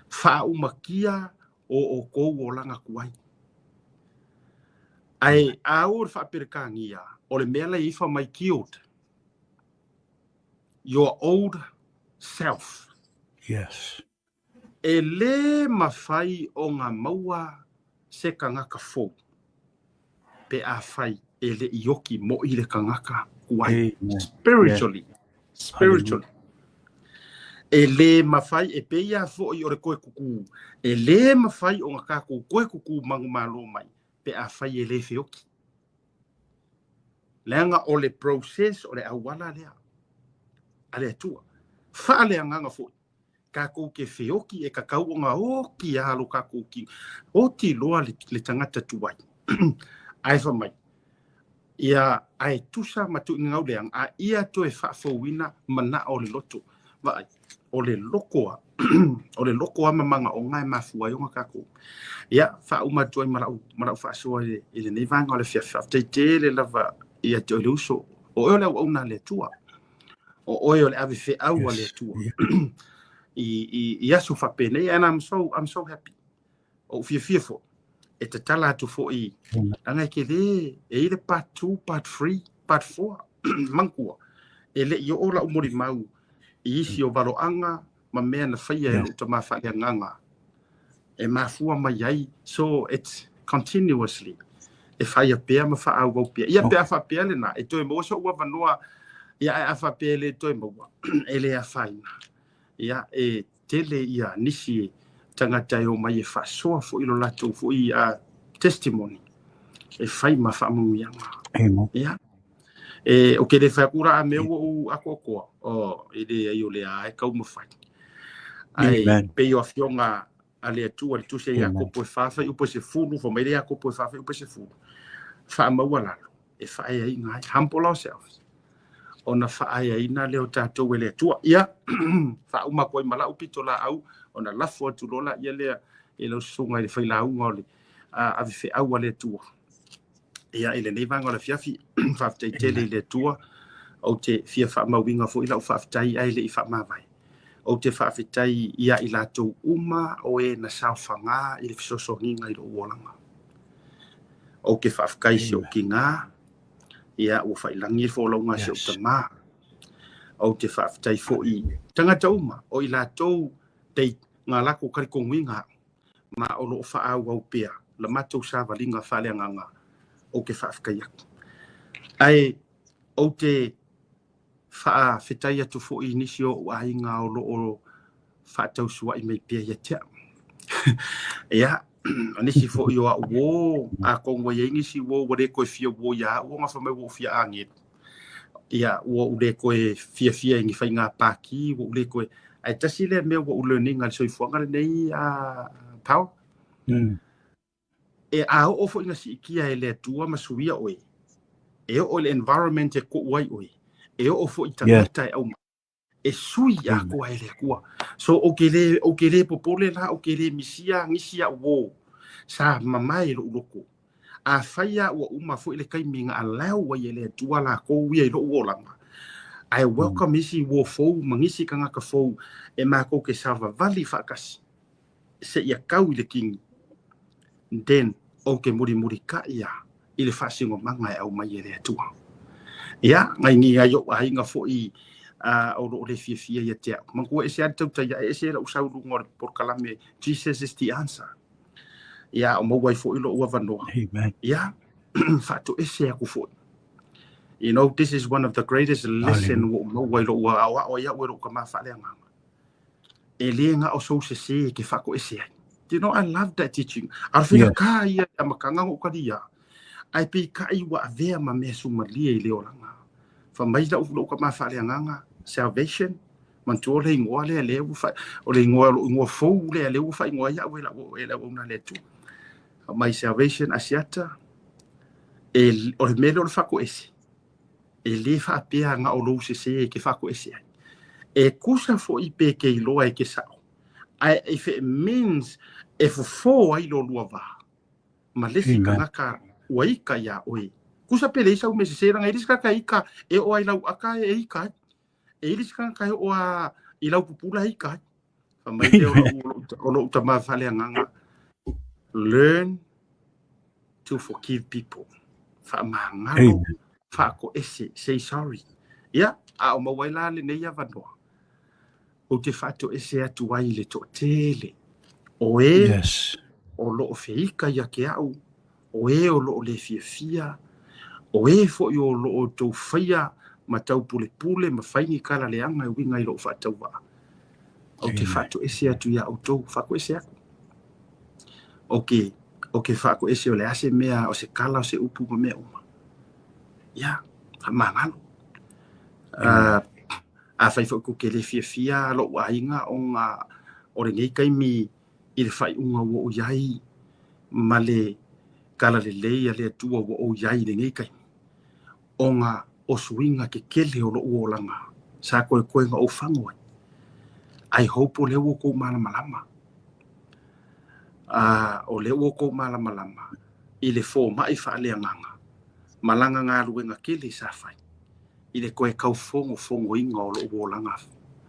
C: Whaumakia o kou o langa kuai. Ai aur whaapirikangia o le mea le iwha mai kiot. your old self.
B: Yes.
C: E le mawhai o ngā maua se kangaka fō. Pe a whai e le ioki mo i le kangaka kuai.
B: Amen.
C: Spiritually. Spiritually.
B: Hallelujah.
C: E le mawhai e pe ia fō i ore koe kuku. E le mawhai o ngā kako koe kuku mangu malo mai. Pe a whai e le whioki. Leanga o le process o le awala lea. A le atua. Wha le anganga fō. Kako ke whioki e kakau o ngā oki alo kako ki. O ti loa le tangata tuai. Ai wha mai. Ia ai tusa matu ngau leang. A ia to e wha fōwina mana o le loto. Vai. O le lokoa. O le lokoa mamanga o ngai mafua i o ngā kako. Ia wha umatu ai marau wha soa i le neivanga o le whiawha. Teite le lava ia te o le uso. O eo le au na le tua. O eo le ave whi au a le tua. I asu whapene. And I'm so happy. O fearful. E te tala atu fo i. Anga ke le. E le part 2, part 3, part 4. Mangkua. E le i o ola umori mau. I isi o waloanga. Ma mea na whaia e luta ma whaia nganga. E mafua mai ai. So it's continuously. E whaia pēr ma wha au wau pēr. Ia pēr wha pēr le na. E toi mo so ua wanoa. Ia e a wha pēr le toi maua. E le a whaina. Ia e tele ia nisi tangata o mai e wha soa fo ilo lato fo i testimony. E whai ma wha mungianga.
B: Amen.
C: Ia. E o ke le whakura a mea o ako koa. O e le ai o le a e kau ma whai. Ai pe o fionga a le atua le tuse i a kopo e whawhai upo se fulu. Fo mai le a kopo e whawhai upo se fulu. Wha maua lalo. E whai ai ngai. Humble ourselves. Ona whaai aina leo tātou e le atua. Ia. Wha uma koe malau pito la au. Ona lafu atu lola ia lea. E lau sunga i le whaila au ngau le. A vife au a le atua. Ia ele nei vanga o le fiafi. Whaftai tele i le atua. O te fia wha mawinga fo ila o whaftai ai le i wha mawai. O te whaftai ia i lātou uma o e na sao whanga i le fisoso ninga i lo uolanga. O ke whafkaisi o ki ngā. Ia ua whailangi fo launga se o ta mā. O te whaftai fo i tangata uma. O i lātou te ngā lako karikonguinga. Ma o lo whaau au pia. La matou sa valinga whaleanganga. O ke whaafkai aku. Ai, o te whaafitai atu fo i nisi o ainga o lo o whaatau sua i mei pia ia tea. Ia, nisi fo i o a uo, a kongwa i ngisi uo, wale koe fia uo ia, uo ngā whamai uo fia angit. Ia, uo ule koe fia ingi whai ngā pāki, uo ule koe, ai tasi lea mea uo learning al soifuanga le nei pau. E a o fo inga si ikia e lea tua masuia oe. E o le environment e ko uai oe. E o fo i tangata e au. E sui a koa e lea kua. So o ke le popole la, o ke le misia ngisia uo. Sa mamai lo uloko. A whaia ua uma fo i le kaiminga a lau wai e lea tua la kou ia i lo uolanga. I welcome isi uo fou, mangisi kangaka fou. E mako ke salva vali whakasi. Se ia kau i le kingi. Then, o ke muri ka ia, i le whasingo manga e au mai e rea tua. Ia, ngai ngi a yo a inga fo i o lo le fia ia tea. Mangua e se atu taia e se la usau lunga por kalame, Jesus is the answer. Ia, o mawai fo i lo ua vanoa. Ia, whatu e se aku fo. You know, this is one of the greatest lesson wo mawai lo ua awa o ia ue ro ka mawhaleanga. E lenga o so se ke whako e se ai. You know, I love that teaching. Arwhina ka ia a makanga o karia. Ai pe ka i wa avea ma mea sumalia i leoranga. Whamaila ufula uka maa whaaleanganga. Salvation. Mantua le ingoa lea leu. O le ingoa fau lea leu wha ingoa ia wela o ela o na le tu. Mai salvation asiata. O le mele o le whako ese. E le whaapea nga o lou se se ke whako ese ai. E kusa fo i pe ke iloa e ke sao. If it means if fo ai lo lua va ma lesi kangaka waika ya oi kusa pele isa me se ranga iris ka ika e o ai lau aka e ika e iris ka o a i lau pupula ika fa mai o lo utama fale nganga learn to forgive people fa manga fa ko ese say sorry Ia, a o mawaila le nei avanoa. O te whato e se atu ai le to tele. O e,
B: Yes.
C: o loo feika ia ke au. O e o loo le fia. O e fo i o loo tau whaia ma tau pule ma whaingi kala le anga i winga i loo whatau wa. O te whato e se atu ia au tau whako e se aku. O ke whako e se o le ase mea o se kala o se upu ma mea uma. Ia, ha mangalo. A fai fo ko ke le fia lo wa inga o le nei kai mi i le fai unga o yai ma le kala le leia le tua o yai le nei kai onga o swinga ke kele o lo langa sa ko nga o fango ai hope le wo ko malama o le wo ko malama i le fo mai fa le nganga malanga nga ruenga kele sa fai i le koe kau fongo inga o lo langa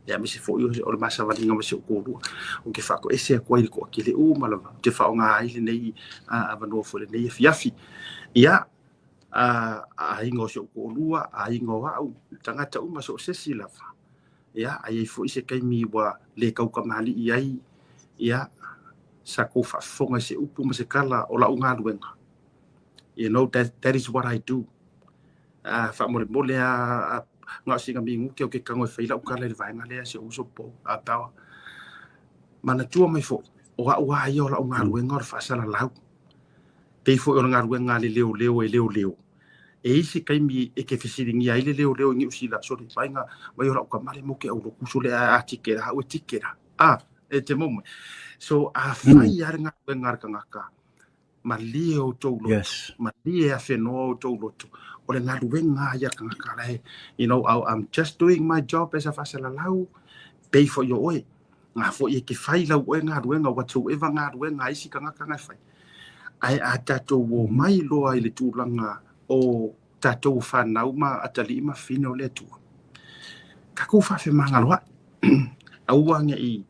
C: ya mi se fo yo o le masa valinga ma se ko ru o ke fa ko ese ko i ko ke le malama te fa nga ai le nei avano fo le nei fiafi ia a ingo so ko lua a ingo au tangata uma so se silava ia ai fo ise kai mi wa le kau kamali ai ia sa ko fa fonga se upu ma se kala o la unga luenga you know that is what I do fa mo le nga singa mingu ke kango e faila o kala le vainga le se uso po a tawa mana tua mai fo o wa yo la unga luenga fa sala lau te fo o nga luenga le leo e isi kai mi e ke fisiringi ai le leo ngi usila so le vainga mai ora o kamale mo ke o lo kuso le a tikera o tikera e te momo so a fai ar nga luenga kangaka malio tolo malia feno tolo o le nga luenga ya kangaka le you know I'm just doing my job as a fasala lau pay for your way nga fo e ke fai la o nga luenga whatsoever nga luenga isi kangaka nga fai ai atato wo mai loa i le tūlanga o tatou whanau ma atali ma fino le tu. Ka ko whawhi mangaloa. Aua nge i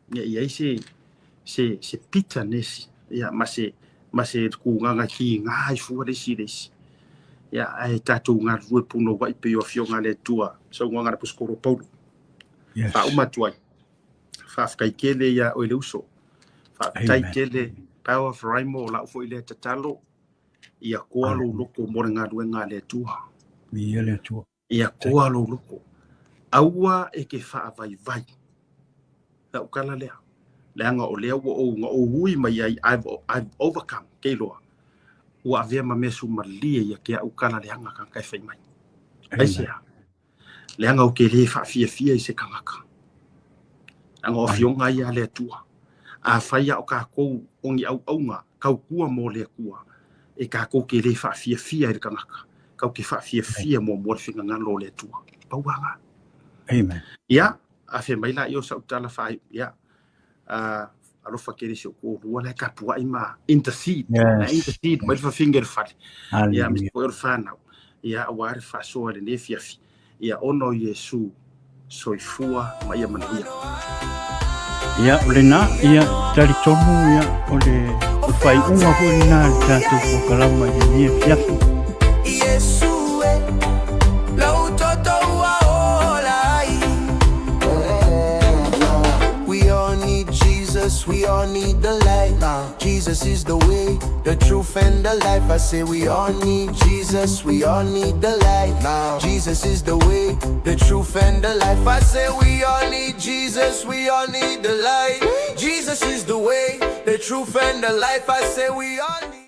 C: se pita nesi. Ia ma se kūnganga ki ngā i fua resi. Ia ai tatou ngā rue puno wai pe o fionga le tua. So ngā ngā puskoro paulu. Fa umatuai. Whawhkai kele ia o le uso. Whawhkai kele Power of Raimo la ufo ile tatalo ia koa lo loko mo ngā ruenga le tua. Ia koa lo loko. Aua e ke whaavai. La ukala lea. Leanga o lea o hui mai ai I've overcome kei loa. Ua avea ma mesu malia ia ke ukala leanga kankai whai mai. Aisea. Leanga o ke le whaafia i se kangaka. Anga o fionga ia le tua. A whaia o ka kou ongi au kau kua mo le kua. E ka kou ke le whaafia i kangaka. Kau ke whaafia mo le whinga ngalo le tua. Pauanga.
B: Amen.
C: Ia, a whi mai la i o sa utala whai. Ia, alofa kere se o ko rua le ka pua ima intercede. Intercede, mai wha finger whare. Ia, mi ko ero whanau. Ia, aware whasoa le ne fiafi. Ia, ono Yesu soifua mai amanuia.
B: Ia ole na ia tari tonu ia ole fai unga ko na tatu ko kalama ia fiafu
A: Yesu la utoto wa olai. We all need Jesus, we all need the light. Jesus is the way, the truth and the life. I say we all need Jesus, we all need the light. Jesus is the way, the truth and the life. I say we all need Jesus, we all need the light. Jesus is the way, the truth and the life. I say we all need